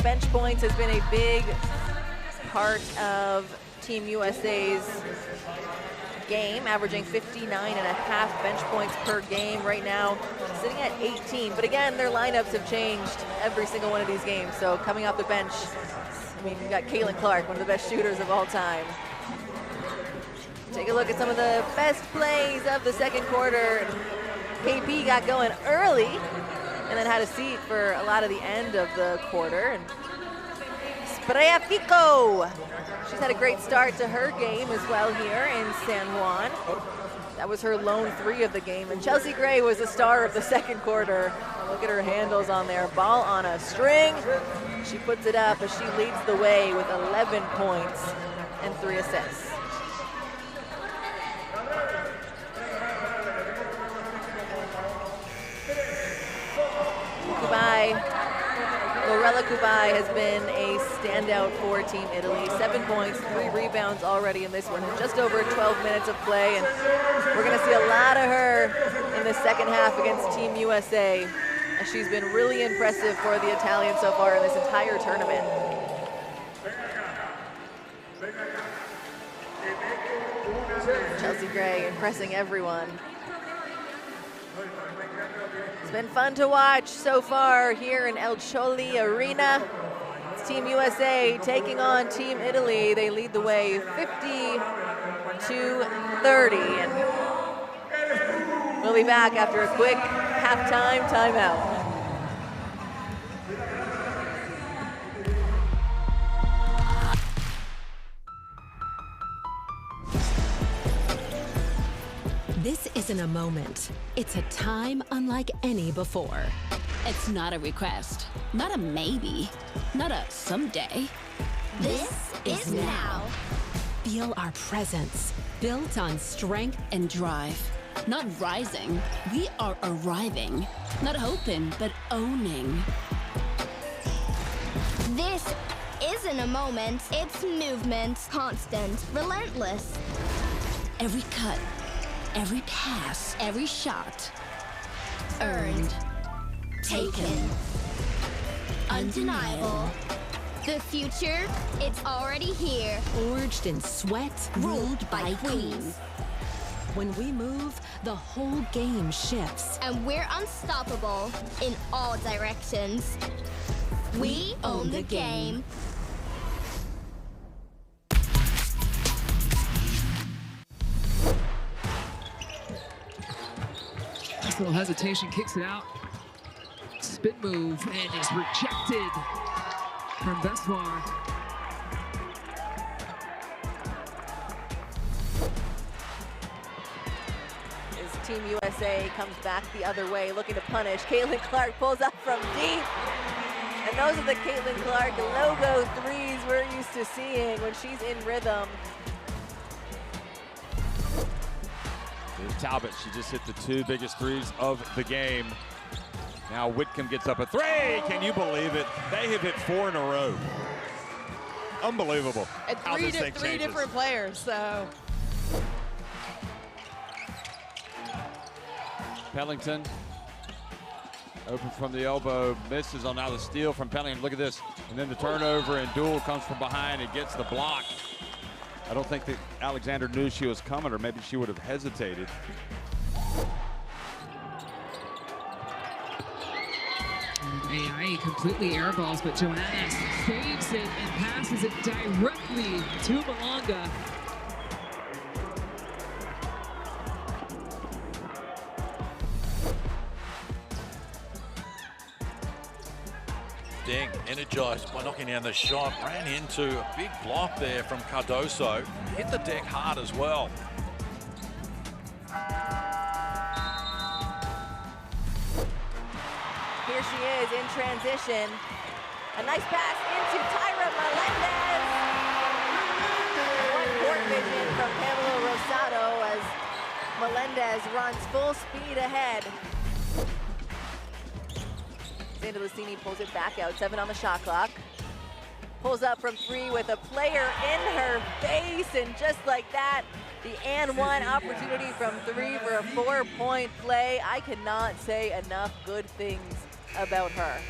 Bench points has been a big part of Team USA's game, averaging 59.5 bench points per game right now, sitting at 18. But again, their lineups have changed every single one of these games. So coming off the bench, I mean, you've got Caitlin Clark, one of the best shooters of all time. Take a look at some of the best plays of the second quarter. KP got going early and then had a seat for a lot of the end of the quarter. And Sprea Fico, she's had a great start to her game as well here in San Juan. That was her lone 3 of the game. And Chelsea Gray was the star of the second quarter. Look at her handles on there. Ball on a string. She puts it up, but she leads the way with 11 points and 3 assists. Lorella Kubai has been a standout for Team Italy. 7 points, 3 rebounds already in this one. Just over 12 minutes of play, and we're going to see a lot of her in the second half against Team USA. She's been really impressive for the Italians so far in this entire tournament. Chelsea Gray impressing everyone. It's been fun to watch so far here in El Choli Arena. It's Team USA taking on Team Italy. They lead the way 50-30. And we'll be back after a quick halftime timeout. This isn't a moment. It's a time unlike any before. It's not a request, not a maybe, not a someday. This is now. Feel our presence, built on strength and drive. Not rising, we are arriving. Not hoping, but owning. This isn't a moment, it's movement. Constant, relentless. Every cut, every pass, every shot. Earned. Taken. Undeniable. The future, it's already here. Forged in sweat, Ruled by queens. When we move, the whole game shifts. And we're unstoppable in all directions. We own the game. Nice little hesitation, kicks it out. Spin move, and is rejected from Beswar. As Team USA comes back the other way, looking to punish. Caitlin Clark pulls up from deep. And those are the Caitlin Clark logo threes we're used to seeing when she's in rhythm. There's Talbot. She just hit the 2 biggest threes of the game. Now Whitcomb gets up a 3. Can you believe it? They have hit 4 in a row. Unbelievable. And three different players, so. Pellington, open from the elbow, misses on now the steal from Pellington. Look at this. And then the turnover, and Duel comes from behind and gets the block. I don't think that Alexander knew she was coming, or maybe she would have hesitated. AI completely airballs, but Joanna saves it and passes it directly to Malonga. Deng, energized by knocking down the shot, ran into a big block there from Cardoso, hit the deck hard as well. Here she is in transition. A nice pass into Tyra Melendez. One court vision from Pamela Rosado as Melendez runs full speed ahead. Zandalicini pulls it back out, 7 on the shot clock. Pulls up from 3 with a player in her face, and just like that, the and one opportunity from 3 for a 4-point play. I cannot say enough good things about her.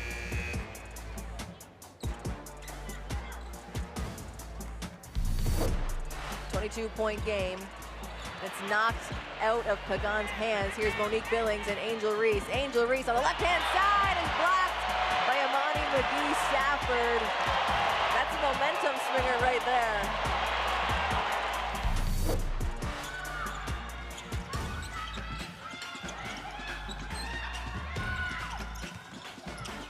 .22-point game. It's knocked out of Pagan's hands. Here's Monique Billings and Angel Reese. Angel Reese on the left-hand side is blocked by Amani McGee-Stafford. That's a momentum swinger right there.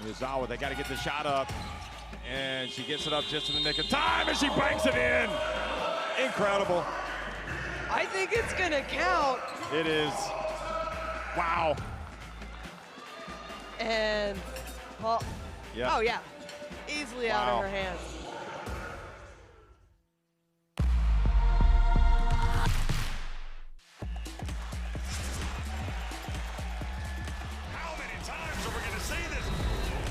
Miyazawa, they got to get the shot up, and she gets it up just in the nick of time, and she banks it in. Incredible. I think it's gonna count. It is. Wow. And, well, yeah. Oh yeah, easily out of her hands. How many times are we gonna see this?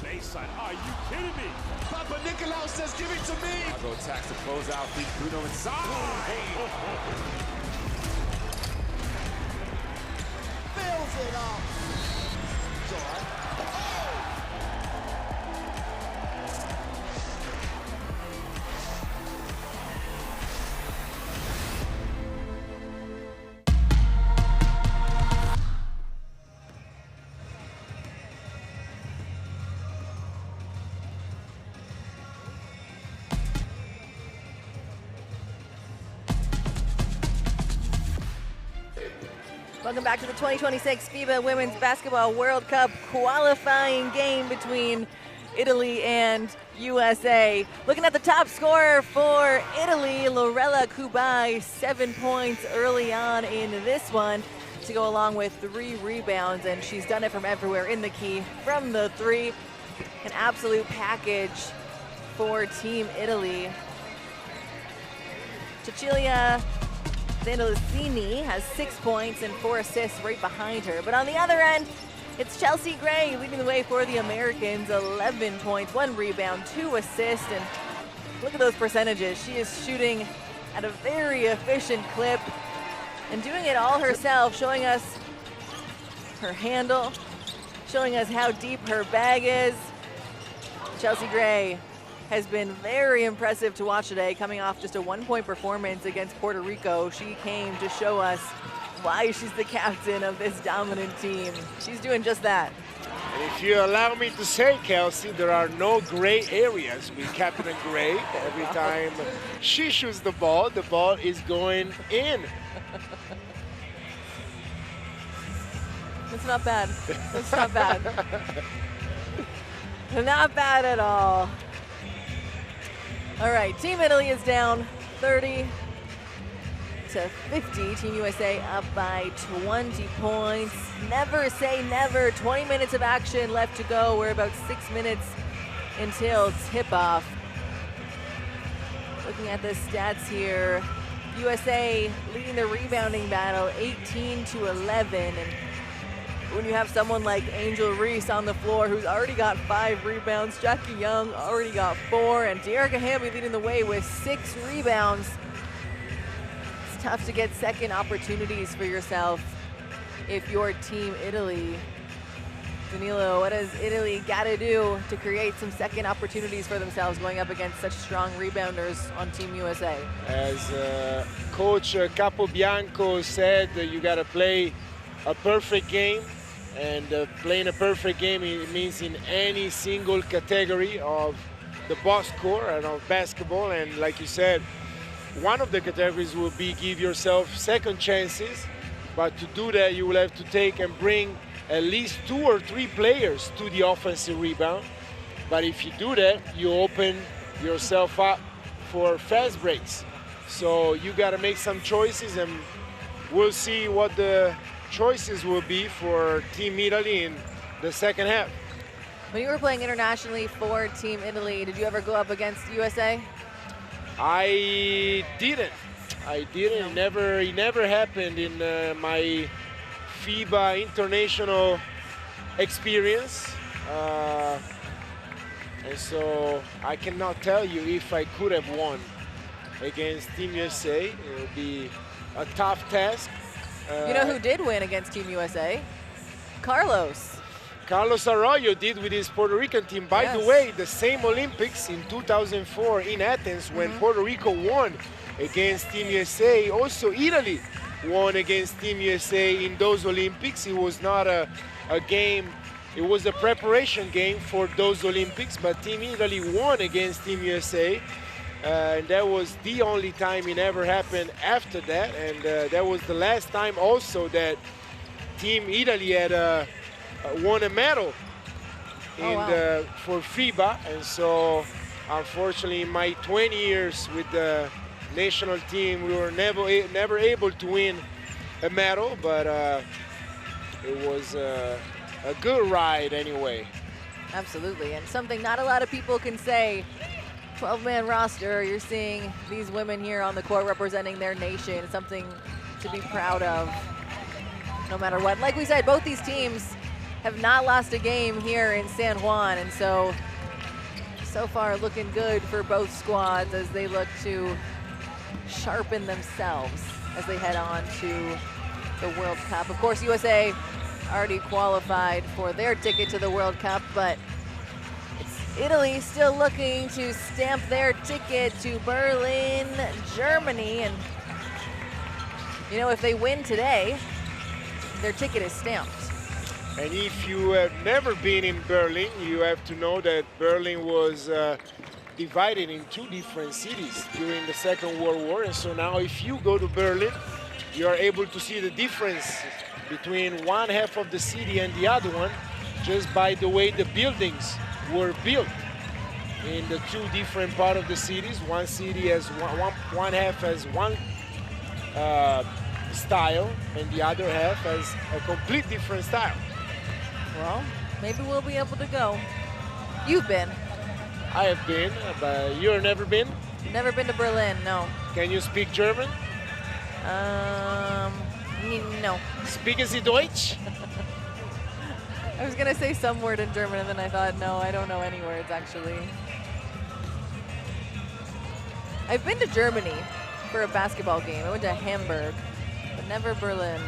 Baseline, are you kidding me? Papa Nicolau says, give it to me. Chicago attacks the closeout, feed Bruno inside. Fills it up. Welcome back to the 2026 FIBA Women's Basketball World Cup qualifying game between Italy and USA. Looking at the top scorer for Italy, Lorella Kubai, 7 points early on in this one to go along with 3 rebounds, and she's done it from everywhere in the key, from the 3. An absolute package for Team Italy. Cecilia Zandalicini has 6 points and 4 assists right behind her. But on the other end, it's Chelsea Gray leading the way for the Americans. 11 points, 1 rebound, 2 assists. And look at those percentages. She is shooting at a very efficient clip and doing it all herself, showing us her handle, showing us how deep her bag is. Chelsea Gray has been very impressive to watch today, coming off just a 1-point performance against Puerto Rico. She came to show us why she's the captain of this dominant team. She's doing just that. And if you allow me to say, Kelsey, there are no gray areas with Captain Gray. Every time she shoots the ball is going in. It's not bad. It's not bad. Not bad at all. All right, Team Italy is down 30 to 50. Team USA up by 20 points. Never say never. 20 minutes of action left to go. We're about 6 minutes until tip-off. Looking at the stats here, USA leading the rebounding battle 18-11. And when you have someone like Angel Reese on the floor who's already got 5 rebounds, Jackie Young already got 4, and Dearica Hamby leading the way with 6 rebounds. It's tough to get second opportunities for yourself if you're Team Italy. Danilo, what does Italy got to do to create some second opportunities for themselves going up against such strong rebounders on Team USA? As Coach Capobianco said, you got to play a perfect game. And playing a perfect game, it means in any single category of the box score and of basketball. And like you said, one of the categories will be give yourself second chances. But to do that, you will have to take and bring at least 2 or 3 players to the offensive rebound. But if you do that, you open yourself up for fast breaks. So you got to make some choices, and we'll see what the choices will be for Team Italy in the second half. When you were playing internationally for Team Italy, did you ever go up against USA? I didn't. It never happened in my FIBA international experience. And so I cannot tell you if I could have won against Team USA. It would be a tough task. You know who did win against Team USA? Carlos. Carlos Arroyo did with his Puerto Rican team. By the way, the same Olympics in 2004 in Athens when Puerto Rico won against Team USA. Also, Italy won against Team USA in those Olympics. It was not a game, it was a preparation game for those Olympics, but Team Italy won against Team USA. And that was the only time it ever happened after that. And that was the last time also that Team Italy had won a medal for FIBA. And so, unfortunately, in my 20 years with the national team, we were never able to win a medal, but it was a good ride anyway. Absolutely, and something not a lot of people can say. 12-man roster, you're seeing these women here on the court representing their nation. Something to be proud of, no matter what. Like we said, both these teams have not lost a game here in San Juan, and so far looking good for both squads as they look to sharpen themselves as they head on to the World Cup. Of course, USA already qualified for their ticket to the World Cup, but Italy still looking to stamp their ticket to Berlin, Germany. And, you know, if they win today, their ticket is stamped. And if you have never been in Berlin, you have to know that Berlin was divided in 2 different cities during the Second World War. And so now if you go to Berlin, you are able to see the difference between one half of the city and the other one just by the way the buildings were built in the 2 different parts of the cities. One city has one half has one style, and the other half has a complete different style. Well, maybe we'll be able to go. You've been. I have been, but you've never been? Never been to Berlin, no. Can you speak German? No. Speak Sie Deutsch? I was gonna say some word in German, and then I thought, no, I don't know any words, actually. I've been to Germany for a basketball game. I went to Hamburg, but never Berlin.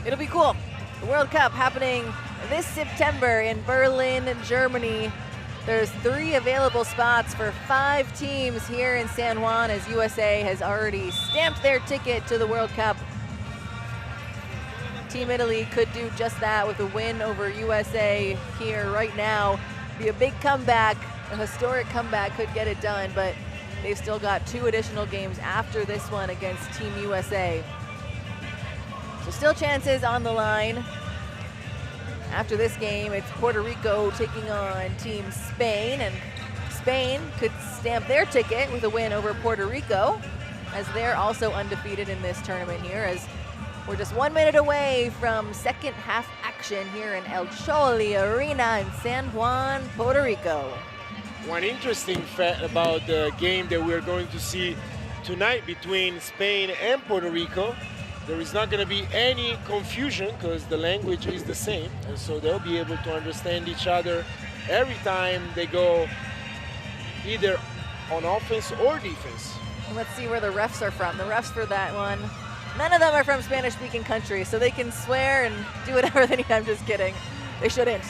It'll be cool. The World Cup happening this September in Berlin, Germany. There's 3 available spots for 5 teams here in San Juan, as USA has already stamped their ticket to the World Cup. Team Italy could do just that with a win over USA here right now. Be a big comeback, a historic comeback, could get it done, but they've still got 2 additional games after this one against Team USA. So still chances on the line. After this game, it's Puerto Rico taking on Team Spain, and Spain could stamp their ticket with a win over Puerto Rico, as they're also undefeated in this tournament here, as We're just 1 minute away from second half action here in El Choli Arena in San Juan, Puerto Rico. One interesting fact about the game that we're going to see tonight between Spain and Puerto Rico, there is not going to be any confusion because the language is the same, and so they'll be able to understand each other every time they go either on offense or defense. Let's see where the refs are from. The refs for that one, none of them are from Spanish-speaking countries, so they can swear and do whatever they need. I'm just kidding. They shouldn't.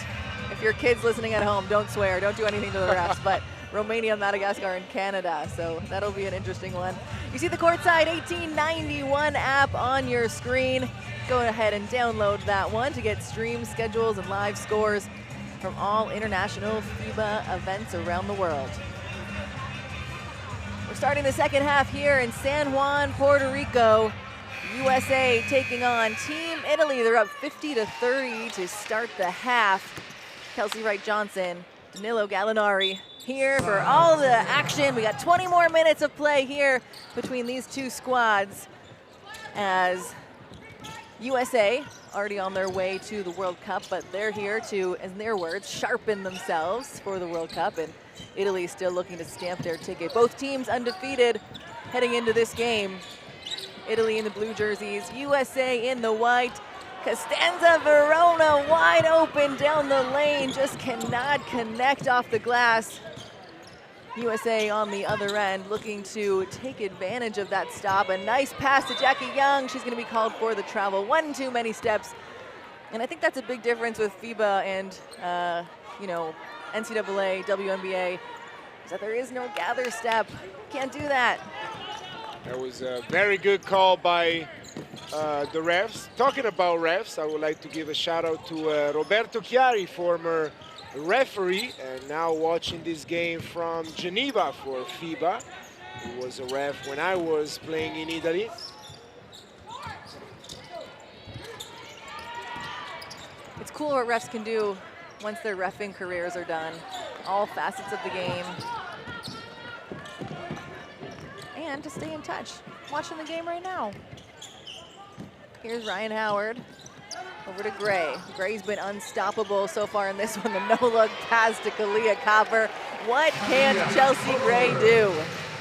If your kid's listening at home, don't swear. Don't do anything to the refs. But Romania, Madagascar, and Canada, so that'll be an interesting one. You see the Courtside 1891 app on your screen. Go ahead and download that one to get stream schedules and live scores from all international FIBA events around the world. We're starting the second half here in San Juan, Puerto Rico. USA taking on Team Italy. They're up 50-30 to start the half. Kelsey Wright-Johnson, Danilo Gallinari here for all the action. We got 20 more minutes of play here between these two squads as USA already on their way to the World Cup, but they're here to, in their words, sharpen themselves for the World Cup, and Italy still looking to stamp their ticket. Both teams undefeated heading into this game. Italy in the blue jerseys, USA in the white. Costanza Verona wide open down the lane, just cannot connect off the glass. USA on the other end looking to take advantage of that stop. A nice pass to Jackie Young. She's going to be called for the travel. One too many steps. And I think that's a big difference with FIBA and, NCAA, WNBA, is that there is no gather step. Can't do that. That was a very good call by the refs. Talking about refs, I would like to give a shout out to Roberto Chiari, former referee, and now watching this game from Geneva for FIBA. He was a ref when I was playing in Italy. It's cool what refs can do once their reffing careers are done. All facets of the game. And to stay in touch. Watching the game right now. Here's Ryan Howard. Over to Gray. Gray's been unstoppable so far in this one. The no-look pass to Kalia Copper. What can Chelsea Gray do?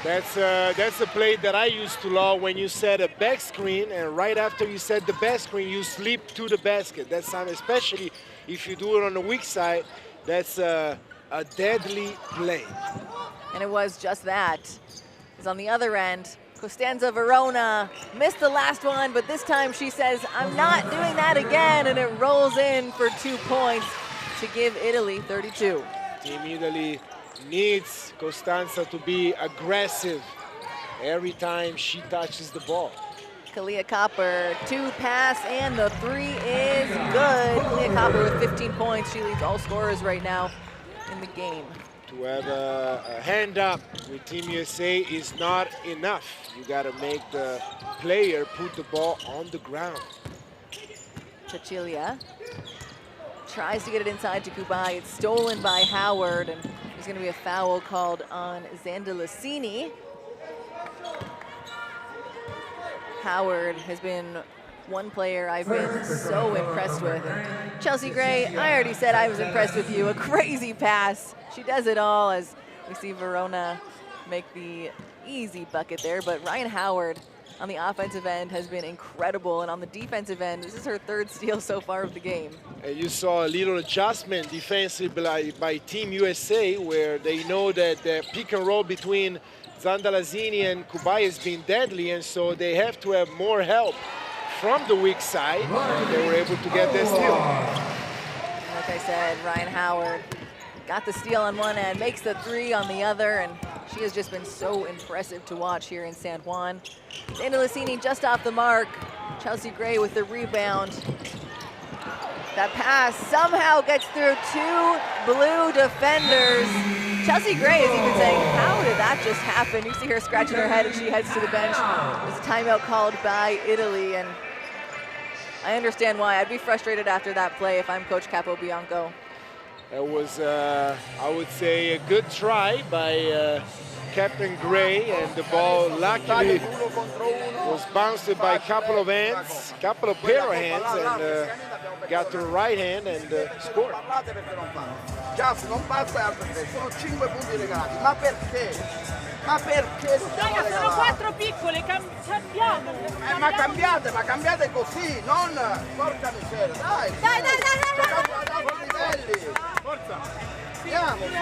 That's a play that I used to love when you set a back screen, and right after you set the back screen, you slip to the basket. That's time, especially if you do it on the weak side. That's a deadly play. And it was just that. It's on the other end. Costanza Verona missed the last one, but this time she says, I'm not doing that again, and it rolls in for 2 points to give Italy 32. Team Italy needs Costanza to be aggressive every time she touches the ball. Kalia Copper, 2 pass, and the 3 is good. Kalia Copper with 15 points. She leads all scorers right now in the game. To have a hand up with Team USA is not enough. You got to make the player put the ball on the ground. Cecilia tries to get it inside to Kubai. It's stolen by Howard, and there's going to be a foul called on Zandalicini. Howard has been one player I've been so impressed with. Chelsea Gray, I already said I was impressed with you. A crazy pass. She does it all as we see Verona make the easy bucket there. But Ryan Howard on the offensive end has been incredible. And on the defensive end, this is her 3rd steal so far of the game. And you saw a little adjustment defensively by Team USA, where they know that the pick and roll between Zandalazini and Kubai has been deadly, and so they have to have more help from the weak side, and they were able to get this steal. Like I said, Ryan Howard got the steal on one end, makes the 3 on the other, and she has just been so impressive to watch here in San Juan. Zandalicini just off the mark. Chelsea Gray with the rebound. That pass somehow gets through 2 blue defenders. Chelsea Gray is even saying, how did that just happen? You see her scratching her head, and she heads to the bench. There's a timeout called by Italy, and I understand why. I'd be frustrated after that play if I'm Coach Capobianco. It was, I would say, a good try by Captain Gray, and the ball luckily was bounced by a couple of hands, couple of pair of hands, and got to the right hand and scored. Just non basta altre tre, sono 5 punti regalati, ma perché? Ma perché dobbiamo regalare? Sono 4 piccole, cambiamo. Ma cambiate così, non porca miseria, dai! Dai! Giochiamo ad alti livelli! Forza! Andiamo, su!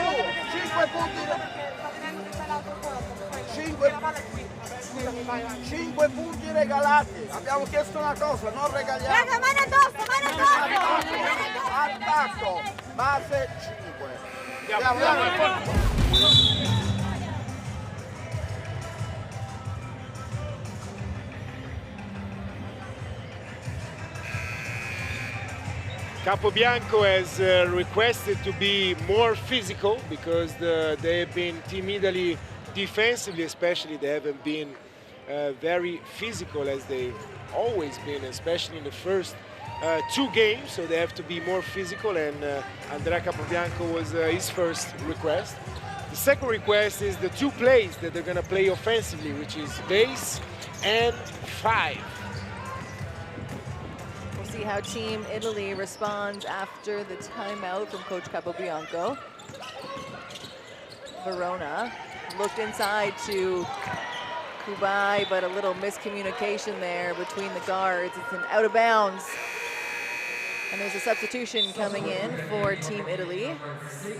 5 punti! 5 punti regalati! Abbiamo chiesto una cosa, non regaliamo! Raga, mano addosso! Attacco! Base 5! Andiamo! Capobianco has requested to be more physical because they have been Team Italy defensively, especially they haven't been very physical as they've always been, especially in the first 2 games. So they have to be more physical, and Andrea Capobianco was his first request. The second request is the 2 plays that they're going to play offensively, which is base and 5. See how Team Italy responds after the timeout from Coach Capobianco. Verona looked inside to Kubai, but a little miscommunication there between the guards. It's an out of bounds. And there's a substitution coming in for Team Italy.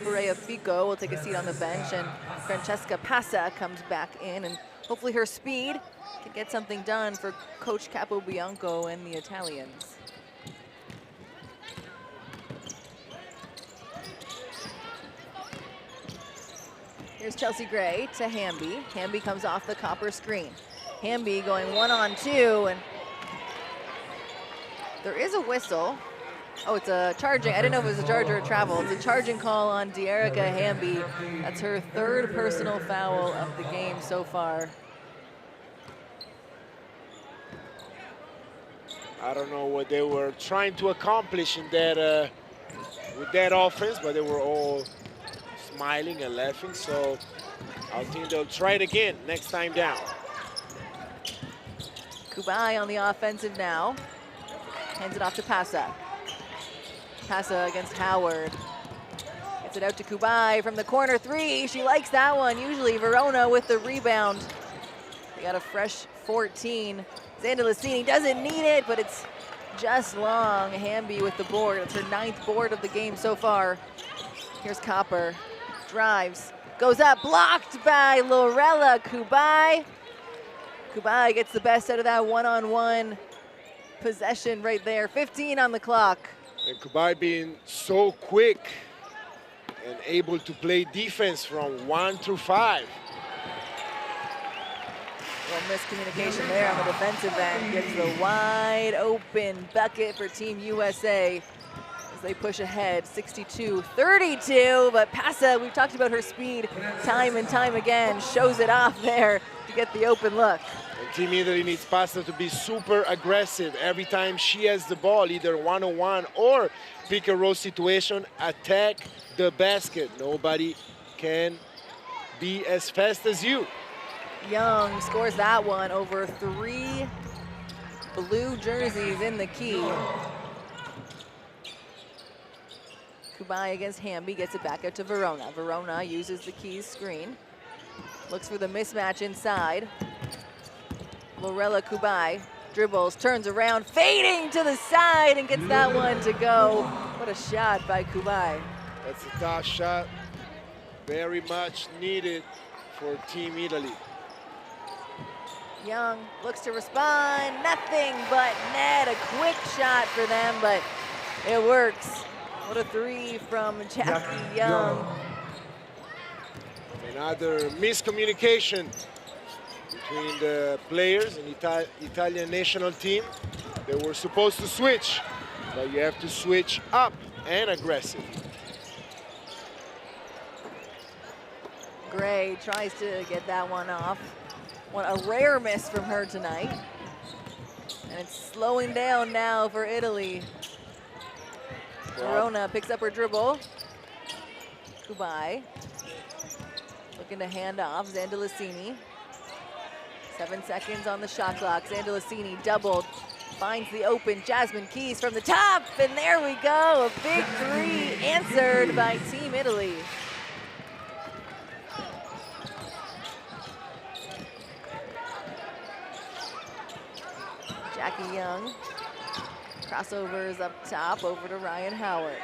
Perea Fico will take a seat on the bench, and Francesca Passa comes back in, and hopefully her speed can get something done for Coach Capobianco and the Italians. Here's Chelsea Gray to Hamby. Hamby comes off the copper screen. Hamby going 1-on-2, and there is a whistle. Oh, it's a charging. I didn't know if it was a charge or a travel. It's a charging call on Dearica Hamby. That's her 3rd personal foul of the game so far. I don't know what they were trying to accomplish in that with that offense, but they were all smiling and laughing, so I think they'll try it again next time down. Kubai on the offensive now. Hands it off to Passa. Passa against Howard. Gets it out to Kubai from the corner 3. She likes that one. Usually Verona with the rebound. They got a fresh 14. Zandalicini doesn't need it, but it's just long. Hamby with the board. It's her 9th board of the game so far. Here's Copper. Drives, goes up, blocked by Lorella Kubai. Kubai gets the best out of that 1-on-1 possession right there. 15 on the clock. And Kubai being so quick and able to play defense from 1 through 5. Little miscommunication there on the defensive end. Gets the wide open bucket for Team USA. They push ahead 62-32, but Passa, we've talked about her speed time and time again, shows it off there to get the open look. And Team Italy needs Passa to be super aggressive every time she has the ball, either one-on-one or pick and roll situation, attack the basket. Nobody can be as fast as you. Young scores that one over 3 blue jerseys in the key. Kubai against Hamby, gets it back out to Verona. Verona uses the Keys screen. Looks for the mismatch inside. Lorella Kubai dribbles, turns around, fading to the side, and gets that one to go. What a shot by Kubai. That's a tough shot. Very much needed for Team Italy. Young looks to respond, nothing but net. A quick shot for them, but it works. What a 3 from Jackie Young. Another miscommunication between the players and Italian national team. They were supposed to switch, but you have to switch up and aggressive. Gray tries to get that one off. What a rare miss from her tonight. And it's slowing down now for Italy. Verona picks up her dribble. Kubai Looking to hand off, Zandalicini. 7 seconds on the shot clock. Zandalicini doubled, finds the open Jasmine Keys from the top, and there we go. A big three answered by Team Italy. Jackie Young, crossovers up top over to Ryan Howard.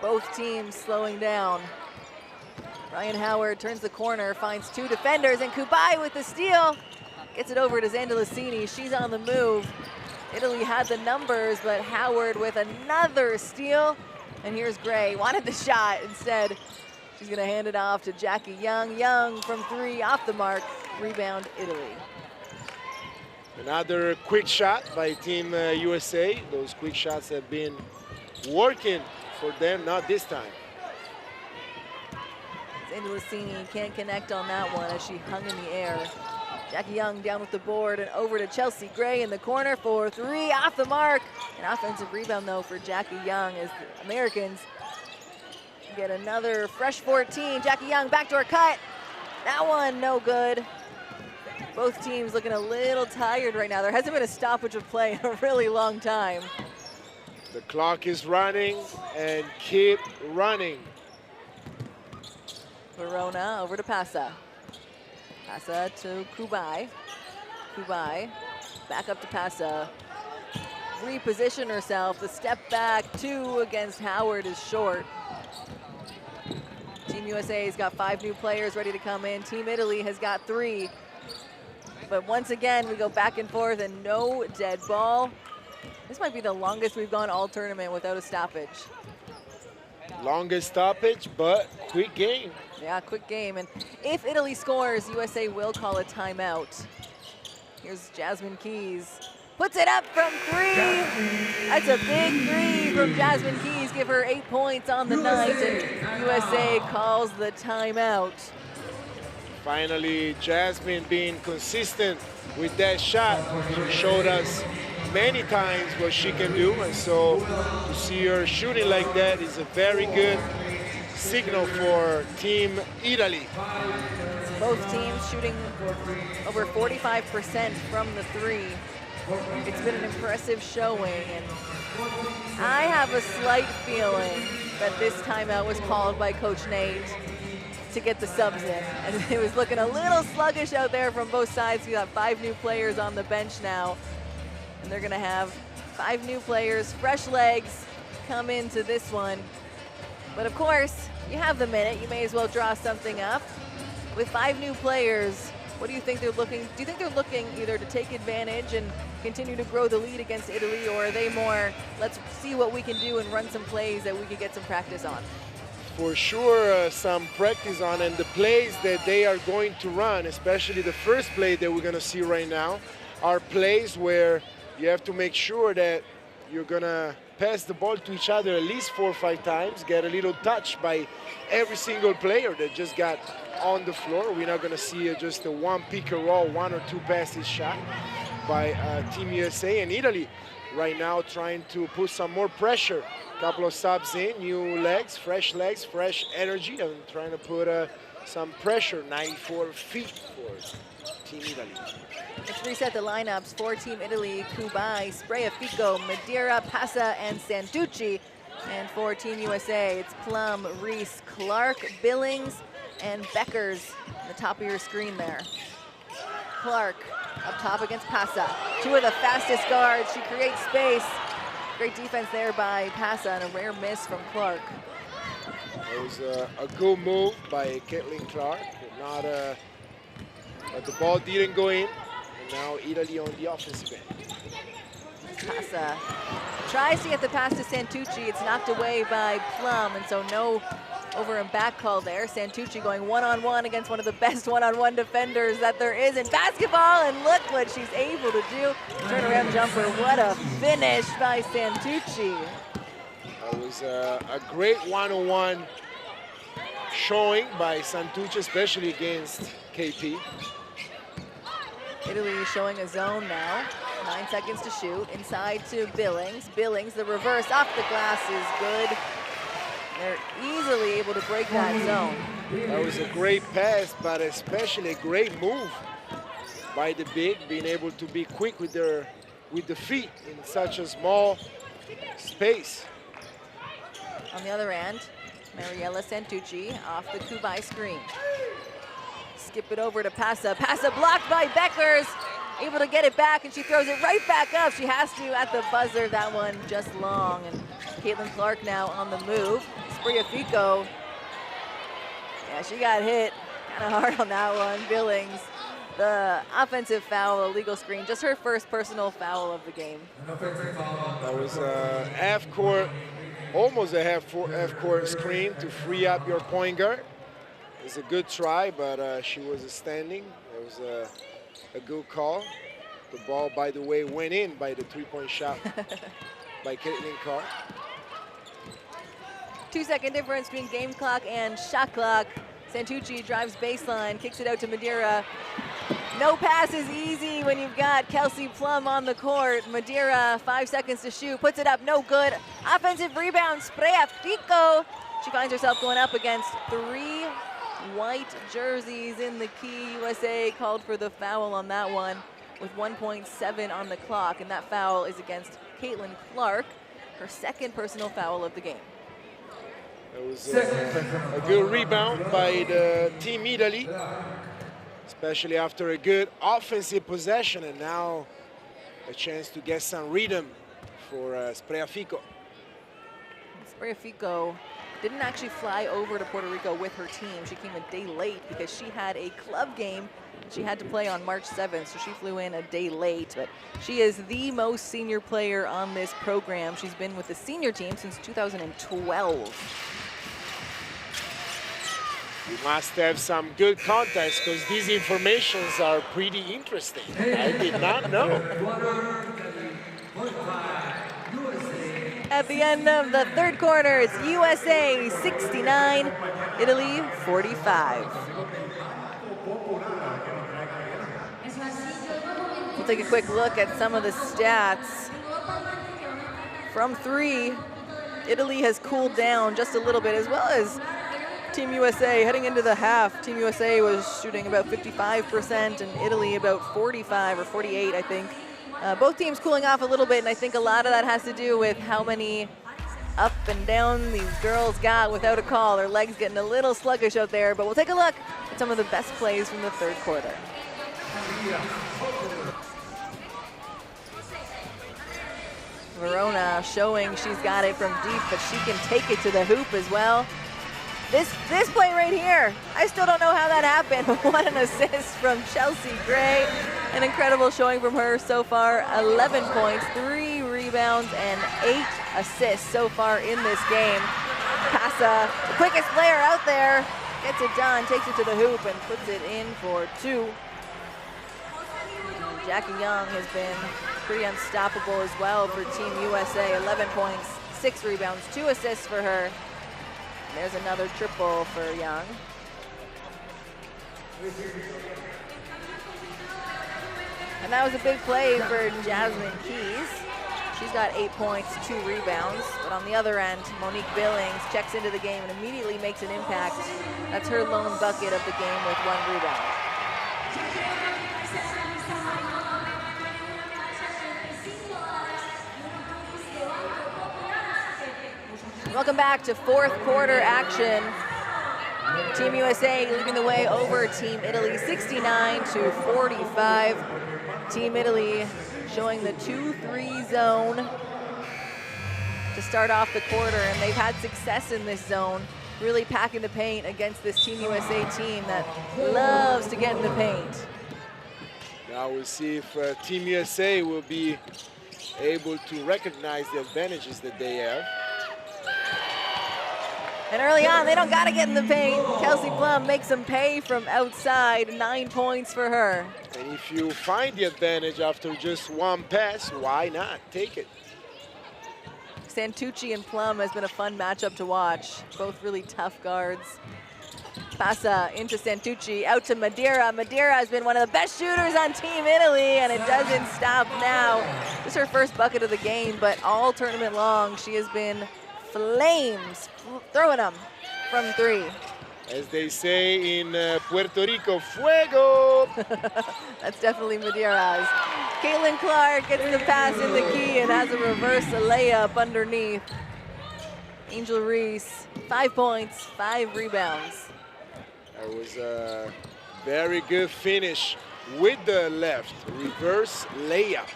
Both teams slowing down. Ryan Howard turns the corner, finds 2 defenders, and Kubai with the steal. Gets it over to Zandalicini, she's on the move. Italy had the numbers, but Howard with another steal. And here's Gray, wanted the shot. Instead, she's gonna hand it off to Jackie Young. Young from 3, off the mark, rebound Italy. Another quick shot by Team USA. Those quick shots have been working for them, not this time. Zandalicini can't connect on that one as she hung in the air. Jackie Young down with the board and over to Chelsea Gray in the corner for 3, off the mark. An offensive rebound though for Jackie Young as the Americans get another fresh 14. Jackie Young, backdoor cut. That one no good. Both teams looking a little tired right now. There hasn't been a stoppage of play in a really long time. The clock is running and keep running. Verona over to Passa. Passa to Kubai. Kubai back up to Passa. Reposition herself. The step back 2 against Howard is short. Team USA's got 5 new players ready to come in. Team Italy has got 3. But once again, we go back and forth and no dead ball. This might be the longest we've gone all tournament without a stoppage. Longest stoppage, but quick game. Yeah, quick game. And if Italy scores, USA will call a timeout. Here's Jasmine Keys. Puts it up from 3. That's a big 3 from Jasmine Keys. Give her 8 points on the night. And USA calls the timeout. Finally, Jasmine being consistent with that shot. She showed us many times what she can do, and so to see her shooting like that is a very good signal for Team Italy. Both teams shooting over 45% from the 3. It's been an impressive showing, and I have a slight feeling that this timeout was called by Coach Nate to get the subs in. And it was looking a little sluggish out there from both sides. We got 5 new players on the bench now. And they're gonna have 5 new players, fresh legs, come into this one. But of course, you have the minute, you may as well draw something up. With 5 new players, what do you think they're looking? Do you think they're looking either to take advantage and continue to grow the lead against Italy, or are they more, let's see what we can do and run some plays that we could get some practice on? For sure, some practice on, and the plays that they are going to run, especially the first play that we're gonna see right now, are plays where you have to make sure that you're gonna pass the ball to each other at least 4 or 5 times, get a little touch by every single player that just got on the floor. We're not gonna see just a 1 pick and roll, 1 or 2 passes shot by Team USA. And Italy right now trying to put some more pressure. Couple of subs in, new legs, fresh energy, and trying to put some pressure, 94 feet for Team Italy. Let's reset the lineups for Team Italy: Kubai, Spreafico, Madeira, Passa, and Santucci. And for Team USA, it's Plum, Reese, Clark, Billings, and Beckers on the top of your screen there. Clark up top against Passa. 2 of the fastest guards. She creates space. Great defense there by Passa and a rare miss from Clark. It was a good move by Caitlin Clark. But the ball didn't go in. And now Italy on the offensive end. Passa tries to get the pass to Santucci. It's knocked away by Plum, and so no over and back call there. Santucci going one-on-one against one of the best one-on-one defenders that there is in basketball, and look what she's able to do. Turnaround jumper, what a finish by Santucci. It was a great one-on-one showing by Santucci, especially against KP. Italy showing a zone now. 9 seconds to shoot. Inside to Billings. Billings, the reverse off the glass is good. They're easily able to break that zone. That was a great pass, but especially a great move by the big, being able to be quick with the feet in such a small space. On the other end, Mariela Santucci off the Kubai screen. Skip it over to Passa. Passa blocked by Beckers. Able to get it back, and she throws it right back up. She has to at the buzzer. That one just long. And Caitlin Clark now on the move. Spriafico. Yeah, she got hit kind of hard on that one. Billings. The offensive foul, illegal screen. Just her first personal foul of the game. That was a half-court, almost a half-court screen to free up your point guard. It's a good try, but she was standing. It was a good call. The ball, by the way, went in by the three-point shot by Caitlin Clark. 2-second difference between game clock and shot clock. Santucci drives baseline, kicks it out to Madeira. No pass is easy when you've got Kelsey Plum on the court. Madeira, 5 seconds to shoot, puts it up, no good. Offensive rebound, Spriafico. She finds herself going up against 3 white jerseys in the key. USA called for the foul on that one with 1.7 on the clock, and that foul is against Caitlin Clark, her second personal foul of the game. It was a good rebound by the Team Italy, especially after a good offensive possession, and now a chance to get some rhythm for Spriafico. Spriafico didn't actually fly over to Puerto Rico with her team. She came a day late because she had a club game she had to play on March 7th, so she flew in a day late. But she is the most senior player on this program. She's been with the senior team since 2012. You must have some good context because these informations are pretty interesting. I did not know. At the end of the third quarter, it's USA 69, Italy 45. We'll take a quick look at some of the stats. From 3, Italy has cooled down just a little bit, as well as Team USA. Heading into the half, Team USA was shooting about 55% and Italy about 45 or 48, I think. Both teams cooling off a little bit, and I think a lot of that has to do with how many up and down these girls got without a call. Their legs getting a little sluggish out there, but we'll take a look at some of the best plays from the third quarter. Verona showing she's got it from deep, but she can take it to the hoop as well. This play right here, I still don't know how that happened. What an assist from Chelsea Gray. An incredible showing from her so far. 11 points, 3 rebounds, and 8 assists so far in this game. Passa, the quickest player out there, gets it done, takes it to the hoop, and puts it in for 2. Jackie Young has been pretty unstoppable as well for Team USA. 11 points, 6 rebounds, 2 assists for her. There's another triple for Young. And that was a big play for Jasmine Keys. She's got 8 points, 2 rebounds. But on the other end, Monique Billings checks into the game and immediately makes an impact. That's her lone bucket of the game with 1 rebound. Welcome back to fourth quarter action. Team USA leading the way over Team Italy 69-45. Team Italy showing the 2-3 zone to start off the quarter, and they've had success in this zone, really packing the paint against this Team USA team that loves to get in the paint. Now we'll see if Team USA will be able to recognize the advantages that they have. And early on, they don't got to get in the paint. Kelsey Plum makes them pay from outside. 9 points for her. And if you find the advantage after just 1 pass, why not? Take it. Santucci and Plum has been a fun matchup to watch. Both really tough guards. Passa into Santucci, out to Madeira. Madeira has been one of the best shooters on Team Italy, and it doesn't stop now. This is her first bucket of the game, but all tournament long, she has been flames, throwing them from 3. As they say in Puerto Rico, fuego! That's definitely Madeiras. Caitlin Clark gets the pass in the key and has a reverse layup underneath. Angel Reese, 5 points, 5 rebounds. That was a very good finish with the left, reverse layup.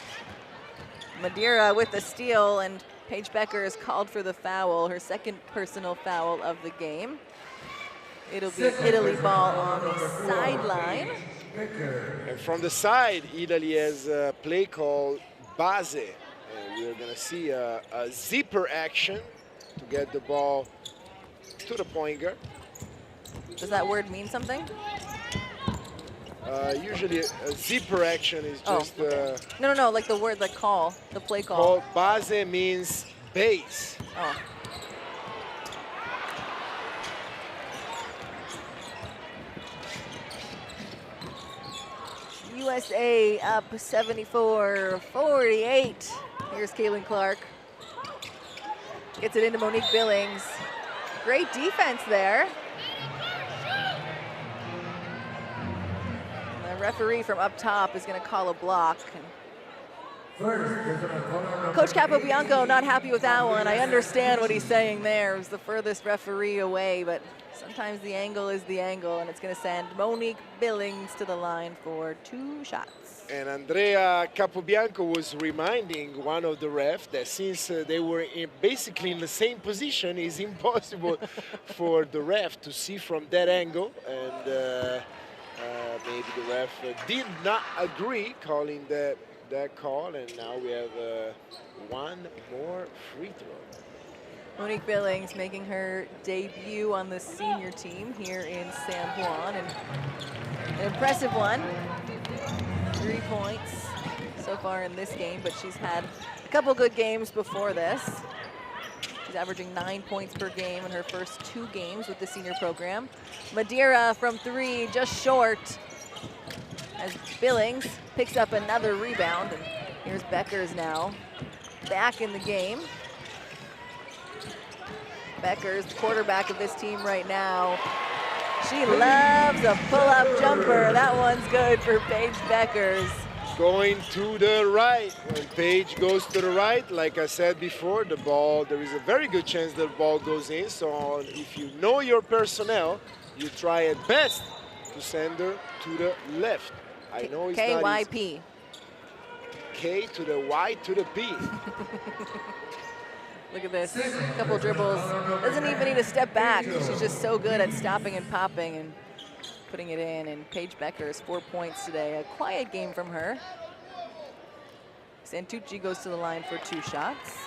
Madeira with the steal, and Paige Becker is called for the foul, her second personal foul of the game. It'll be Italy ball on the sideline. And from the side, Italy has a play called base. And we're going to see a zipper action to get the ball to the point guard. Does that word mean something? Usually a zipper action is just... No, like the word, the call, the play call. Base means base. Oh. USA up 74-48. Here's Caitlin Clark. Gets it into Monique Billings. Great defense there. And the referee from up top is going to call a block. Coach Capobianco not happy with that one. I understand what he's saying there. It was the furthest referee away, but sometimes the angle is the angle, and it's going to send Monique Billings to the line for 2 shots. And Andrea Capobianco was reminding one of the refs that since they were basically in the same position, it's impossible for the ref to see from that angle. And maybe the ref did not agree calling that call, and now we have 1 more free throw. Monique Billings making her debut on the senior team here in San Juan, and an impressive one. 3 points so far in this game, but she's had a couple good games before this. She's averaging 9 points per game in her first 2 games with the senior program. Madeira from 3, just short, as Billings picks up another rebound. And here's Beckers now back in the game. Beckers, the quarterback of this team right now. She loves a pull-up jumper. That one's good for Paige Beckers. Going to the right. When Paige goes to the right, like I said before, the ball, there is a very good chance the ball goes in. So if you know your personnel, you try at best to send her to the left. I know it's not easy. KYP. K to the Y to the P. Look at this, a couple dribbles. Doesn't even need to step back. She's just so good at stopping and popping and putting it in. And Paige Beckers, 4 points today. A quiet game from her. Santucci goes to the line for 2 shots.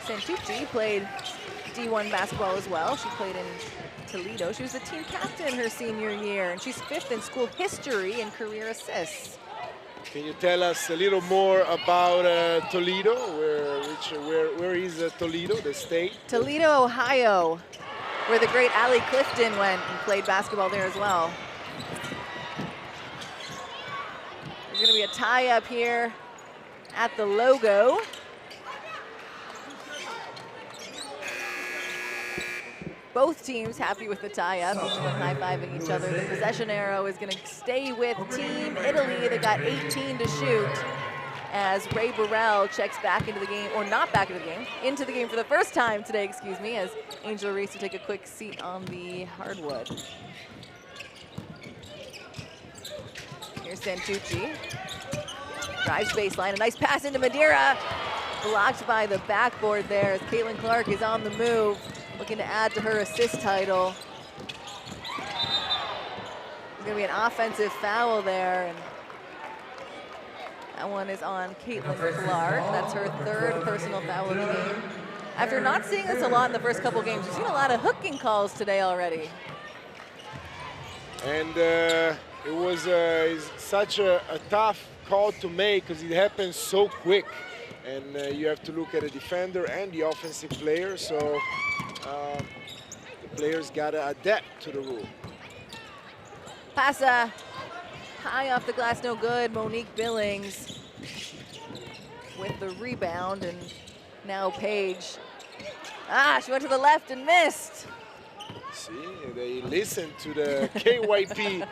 Santucci played D1 basketball as well. She played in Toledo. She was the team captain her senior year, and she's 5th in school history in career assists. Can you tell us a little more about Toledo? Where is Toledo, the state? Toledo, Ohio, where the great Allie Clifton went and played basketball there as well. There's going to be a tie-up here at the logo. Both teams happy with the tie-up, each of them high-fiving each other. The possession arrow is going to stay with Team Italy. They got 18 to shoot as Ray Burrell checks back into the game, or not back into the game, into the game for the first time today, excuse me, as Angel Reese to take a quick seat on the hardwood. Here's Santucci. Drives baseline, a nice pass into Madeira. Blocked by the backboard there as Caitlin Clark is on the move, looking to add to her assist title. There's going to be an offensive foul there, and that one is on Caitlin Clark. That's her 3rd personal foul of the game. After not seeing this a lot in the first couple games, we've seen a lot of hooking calls today already. And it was such a tough call to make because it happens so quick. And you have to look at the defender and the offensive player, so the players got to adapt to the rule. Pasa High off the glass, no good. Monique Billings with the rebound, and now Paige. She went to the left and missed. See, they listened to the KYP.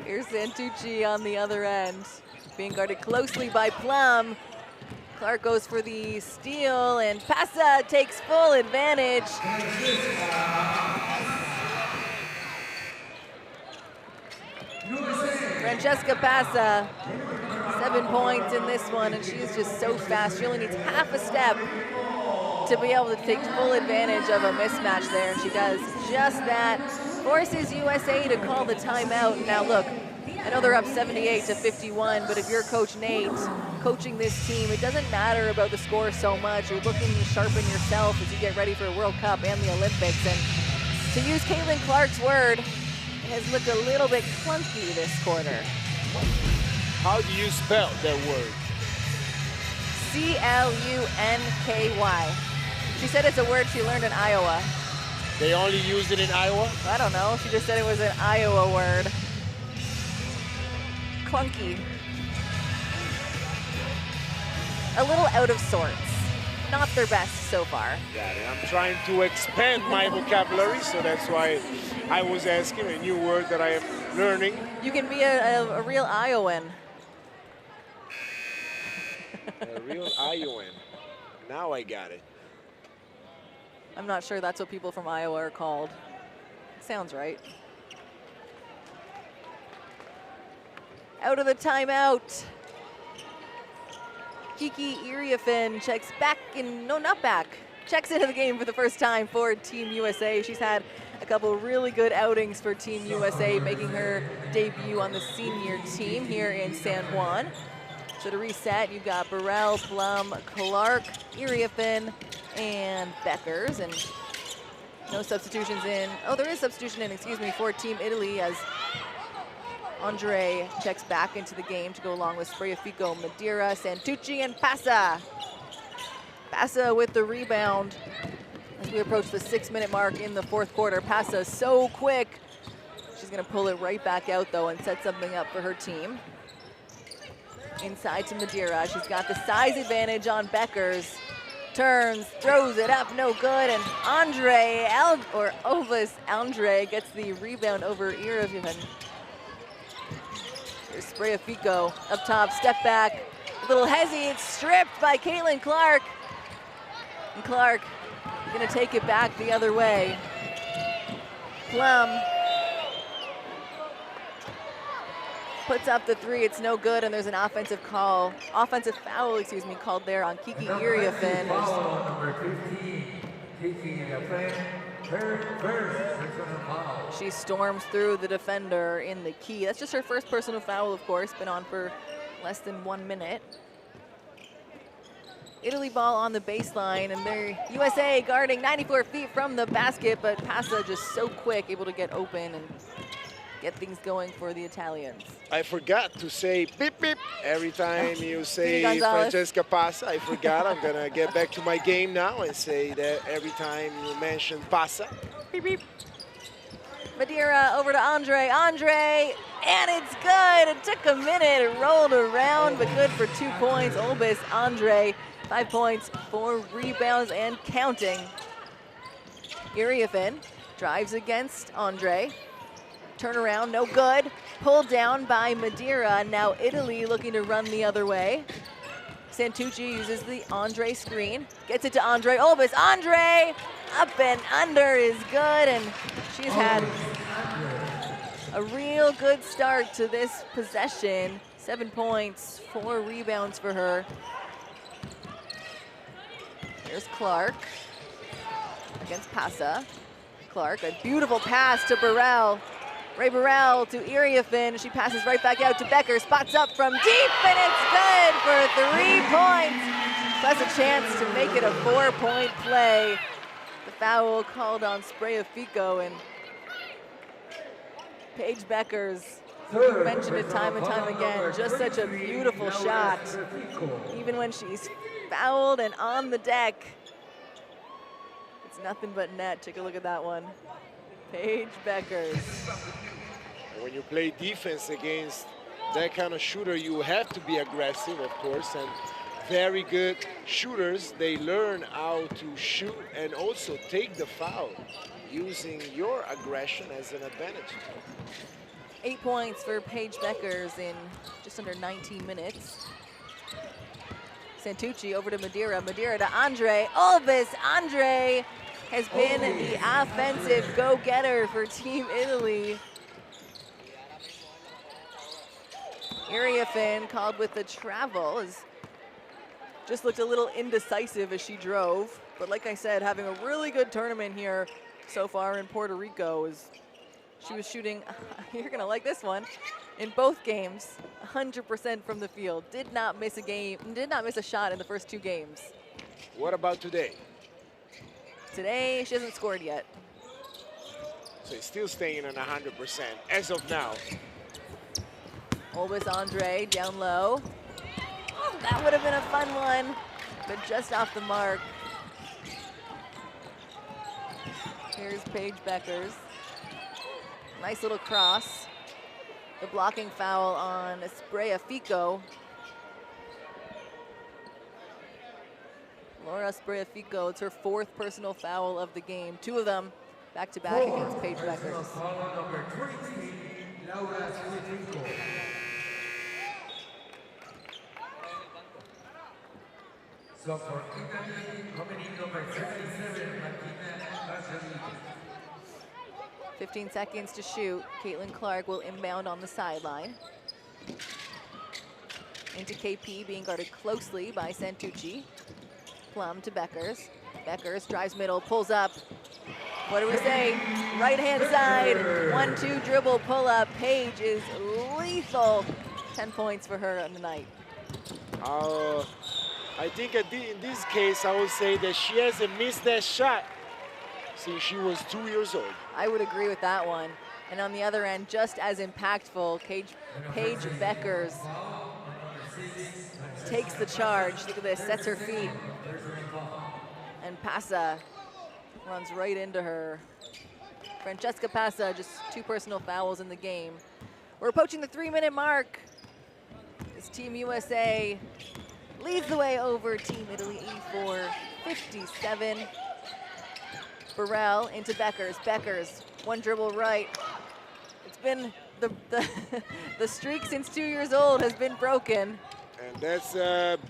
Here's Santucci on the other end, being guarded closely by Plum. Clark goes for the steal, and Passa takes full advantage. Francesca Passa, 7 points in this one, and she is just so fast. She only needs half a step to be able to take full advantage of a mismatch there, and she does just that. Forces USA to call the timeout. Now look, I know they're up 78-51, but if you're Coach Nate coaching this team, it doesn't matter about the score so much. You're looking to sharpen yourself as you get ready for a World Cup and the Olympics. And to use Caitlin Clark's word, it has looked a little bit clunky this quarter. How do you spell that word? C-L-U-N-K-Y. She said it's a word she learned in Iowa. They only use it in Iowa? I don't know. She just said it was an Iowa word. Clunky. A little out of sorts. Not their best so far. Yeah, I'm trying to expand my vocabulary, so that's why I was asking a new word that I am learning. You can be a real Iowan. A real Iowan. Now I got it. I'm not sure that's what people from Iowa are called. Sounds right. Out of the timeout. Kiki Iriafin checks back in, no, not back. Checks into the game for the first time for Team USA. She's had a couple really good outings for Team USA, making her debut on the senior team here in San Juan. So to reset, you've got Burrell, Plum, Clark, Iriafin, and Beckers, and no substitutions in. Oh, there is substitution in, excuse me, for Team Italy as Andre checks back into the game to go along with Spreafico, Madeira, Santucci, and Passa. Passa with the rebound as we approach the 6-minute mark in the fourth quarter. Passa so quick. She's gonna pull it right back out though and set something up for her team. Inside to Madeira. She's got the size advantage on Beckers. Turns, throws it up, no good, and Ovas Andre gets the rebound over Iriafin. Here's Spreafico up top, step back, a little hezzy, it's stripped by Caitlin Clark. And Clark gonna take it back the other way. Plum puts up the three, it's no good, and there's an offensive foul, excuse me, called there on Kiki Iriafin. She storms through the defender in the key. That's just her first personal foul, of course, been on for less than 1 minute. Italy ball on the baseline, and they're USA guarding 94 feet from the basket, but Passa just so quick, able to get open and get things going for the Italians. I forgot to say beep beep every time you say Francesca Passa. I forgot. I'm gonna get back to my game now and say that every time you mention Passa. Beep beep. Madeira over to Andre, and it's good. It took a minute, it rolled around, but good for 2 points. Obis Andre, 5 points, 4 rebounds, and counting. Iriafin drives against Andre. Turnaround, no good. Pulled down by Madeira. Now Italy looking to run the other way. Santucci uses the Andre screen. Gets it to Andre. Obis, Andre! Up and under is good, and she's had a real good start to this possession. 7 points, 4 rebounds for her. Here's Clark against Passa. Clark, a beautiful pass to Burrell. Ray Burrell to Iriafin. She passes right back out to Becker. Spots up from deep, and it's good for 3 points. Plus a chance to make it a 4-point play. The foul called on Spreafico, and Paige Beckers mentioned it time and time again. Just such a beautiful shot. Even when she's fouled and on the deck, it's nothing but net. Take a look at that one. Paige Beckers. When you play defense against that kind of shooter, you have to be aggressive, of course, and very good shooters, they learn how to shoot and also take the foul, using your aggression as an advantage. 8 points for Paige Beckers in just under 19 minutes. Santucci over to Madeira. Madeira to Andre. Olbis. Andre has been the offensive go-getter for Team Italy. Iriafin called with the travel. Just looked a little indecisive as she drove. But like I said, having a really good tournament here so far in Puerto Rico. She was shooting, you're gonna like this one, in both games, 100% from the field. Did not miss a shot in the first 2 games. What about today? Today, she hasn't scored yet. So it's still staying on 100% as of now. Olbis Andre down low. Oh, that would have been a fun one, but just off the mark. Here's Paige Beckers. Nice little cross. The blocking foul on Spreafico. Laura Spreafico, it's her 4th personal foul of the game. 2 of them back-to-back against Paige Beckers. So for Italy, coming in number 77, Martina. 15 seconds to shoot. Caitlin Clark will inbound on the sideline. Into KP, being guarded closely by Santucci. Plum to Beckers. Beckers drives middle, pulls up. What do we say? Right-hand side, 1-2 dribble pull-up. Paige is lethal. 10 points for her on the night. I think in this case, I would say that she hasn't missed that shot since she was 2 years old. I would agree with that one. And on the other end, just as impactful, Paige Beckers takes the charge. Look at this, sets her feet. And Passa runs right into her. Francesca Passa, just 2 personal fouls in the game. We're approaching the 3-minute mark. This Team USA leads the way over Team Italy, 84-57. Burrell into Beckers. Beckers, 1 dribble right. It's been the streak since 2 years old has been broken. And that's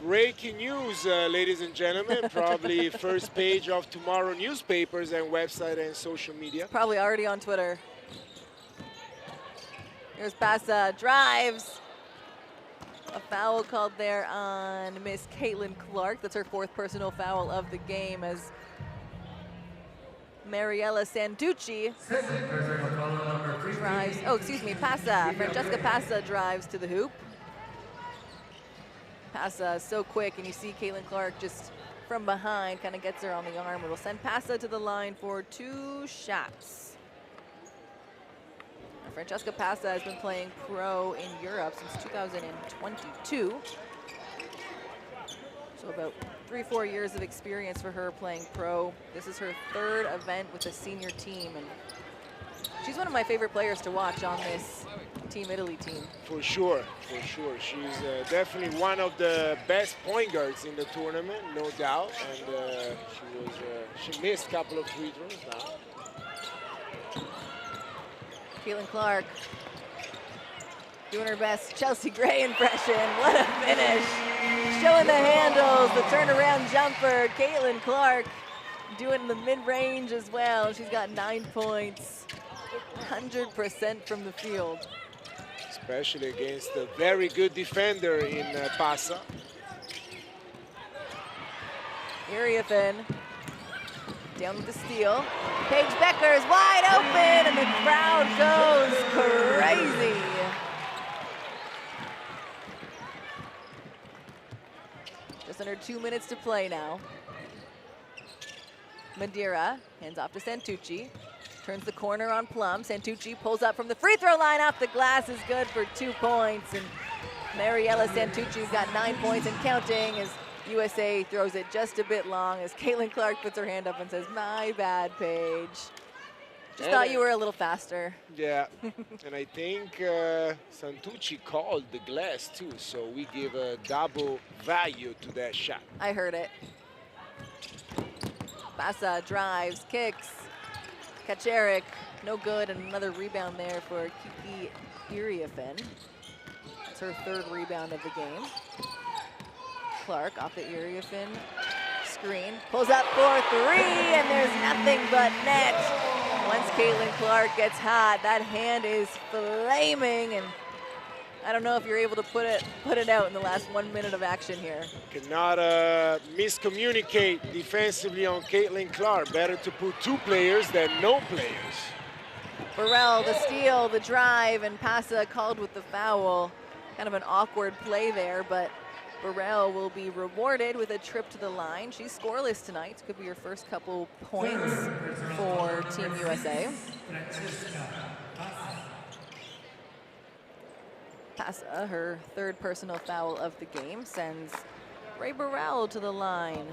breaking news, ladies and gentlemen. Probably first page of tomorrow newspapers and website and social media. It's probably already on Twitter. Here's Passa, drives. A foul called there on Miss Caitlin Clark. That's her 4th personal foul of the game as Mariella Santucci drives, Passa. Francesca Passa drives to the hoop. Passa so quick, and you see Caitlin Clark just from behind kind of gets her on the arm. It'll send Passa to the line for 2 shots. Now, Francesca Passa has been playing pro in Europe since 2022. So about 3-4 years of experience for her playing pro. This is her 3rd event with the senior team, and she's one of my favorite players to watch on this Team Italy team. For sure, for sure. She's definitely one of the best point guards in the tournament, no doubt. And she missed a couple of free throws now. Caitlin Clark doing her best Chelsea Gray impression. What a finish. Showing the handles, the turnaround jumper. Caitlin Clark doing the mid-range as well. She's got 9 points, 100% from the field. Especially against a very good defender in Passa. Iriafin down with the steal. Paige Beckers wide open, and the crowd goes crazy. Just under 2 minutes to play now. Madeira hands off to Santucci. Turns the corner on Plum. Santucci pulls up from the free throw line off the glass, is good for 2 points. And Mariella Santucci's got 9 points and counting as USA throws it just a bit long as Caitlin Clark puts her hand up and says, "My bad, Paige." Just thought you were a little faster. Yeah, and I think Santucci called the glass too, so we give a double value to that shot. I heard it. Bassa drives, kicks. Kaczmarek, no good, and another rebound there for Kiki Iriafen. It's her third rebound of the game. Clark off the Iriafen screen, pulls up for three, and there's nothing but net. Once Caitlin Clark gets hot, that hand is flaming, and I don't know if you're able to put it out in the last 1 minute of action here. Cannot miscommunicate defensively on Caitlin Clark. Better to put two players than no players. Burrell, the steal, the drive, and Passa called with the foul. Kind of an awkward play there, but Burrell will be rewarded with a trip to the line. She's scoreless tonight. Could be her first couple points for Team USA. Passa, her third personal foul of the game, sends Ray Burrell to the line.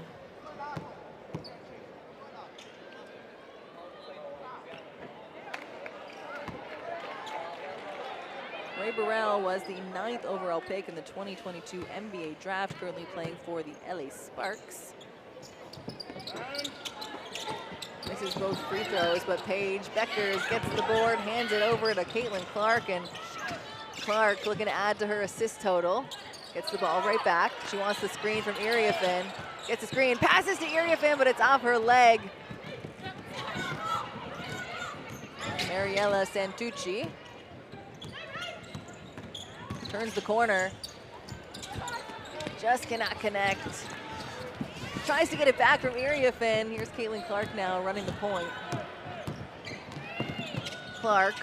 Ray Burrell was the 9th overall pick in the 2022 NBA draft, currently playing for the LA Sparks. Misses both free throws, but Paige Beckers gets the board, hands it over to Caitlin Clark, and Clark looking to add to her assist total. Gets the ball right back. She wants the screen from Iriafen. Gets the screen, passes to Iriafen, but it's off her leg. Mariela Santucci turns the corner, just cannot connect. Tries to get it back from Iriafen. Here's Caitlin Clark now running the point. Clark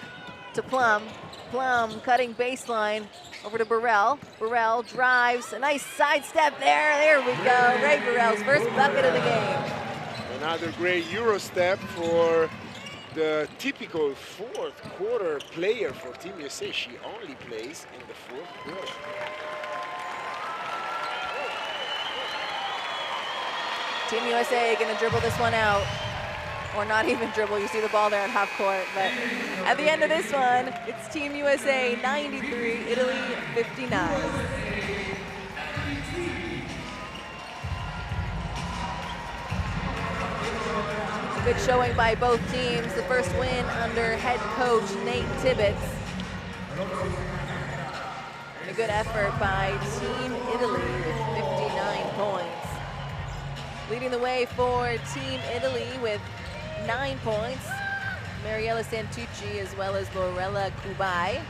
to Plum. Plum cutting baseline over to Burrell. Burrell drives, a nice sidestep there. There we go. Ray Burrell's first bucket of the game. Another great Euro step for the typical fourth quarter player for Team USA. She only plays in the fourth quarter. Team USA gonna dribble this one out. Or not even dribble, you see the ball there at half court. But at the end of this one, it's Team USA 93, Italy 59. Good showing by both teams. The first win under head coach Nate Tibbetts. A good effort by Team Italy with 59 points. Leading the way for Team Italy with 9 points, Mariela Santucci as well as Lorella Kubai.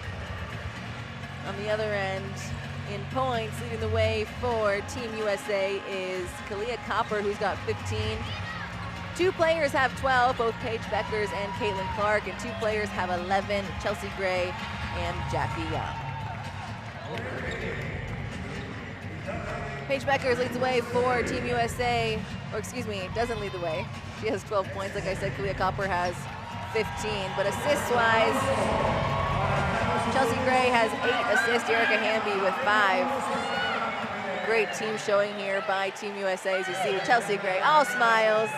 On the other end, in points, leading the way for Team USA is Kalia Copper, who's got 15. Two players have 12, both Paige Beckers and Caitlin Clark, and two players have 11, Chelsea Gray and Jackie Young. Paige Beckers leads the way for Team USA, or excuse me, doesn't lead the way. She has 12 points, like I said, Kalia Copper has 15, but assists-wise, Chelsea Gray has 8 assists, Erica Hamby with 5. A great team showing here by Team USA, as you see Chelsea Gray, all smiles,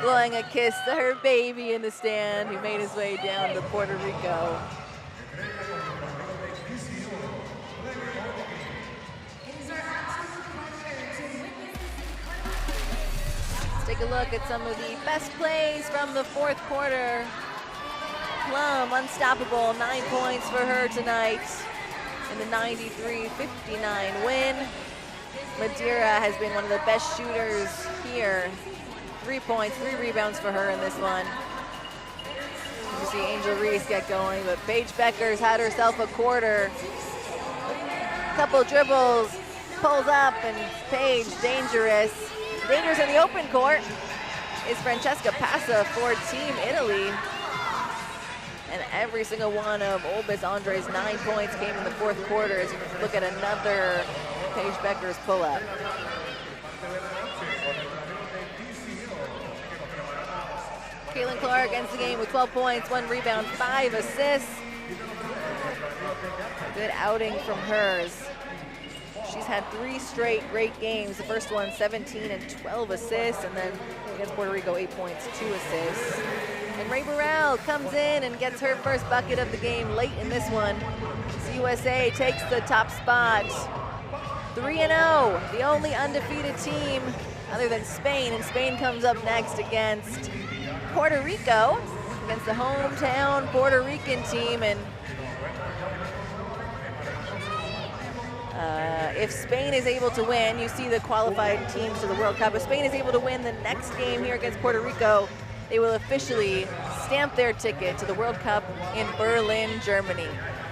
blowing a kiss to her baby in the stand who made his way down to Puerto Rico. Let's take a look at some of the best plays from the fourth quarter. Plum, unstoppable, 9 points for her tonight in the 93-59 win. Madeira has been one of the best shooters here. 3 points, 3 rebounds for her in this one. You see Angel Reese get going, but Paige Beckers had herself a quarter. Couple dribbles, pulls up, and Paige dangerous. Dangerous in the open court is Francesca Passa for Team Italy. And every single one of Olbis Andre's 9 points came in the fourth quarter as you look at another Paige Beckers pull-up. Caitlin Clark ends the game with 12 points, 1 rebound, 5 assists. Good outing from hers. She's had 3 straight great games. The first one, 17 and 12 assists, and then against Puerto Rico, 8 points, 2 assists. And Ray Burrell comes in and gets her first bucket of the game late in this one. So USA takes the top spot. 3-0, the only undefeated team other than Spain. And Spain comes up next against Puerto Rico, against the hometown Puerto Rican team. And if Spain is able to win, you see the qualified teams to the World Cup. If Spain is able to win the next game here against Puerto Rico, they will officially stamp their ticket to the World Cup in Berlin, Germany.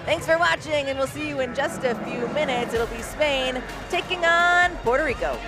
Thanks for watching, and we'll see you in just a few minutes. It'll be Spain taking on Puerto Rico.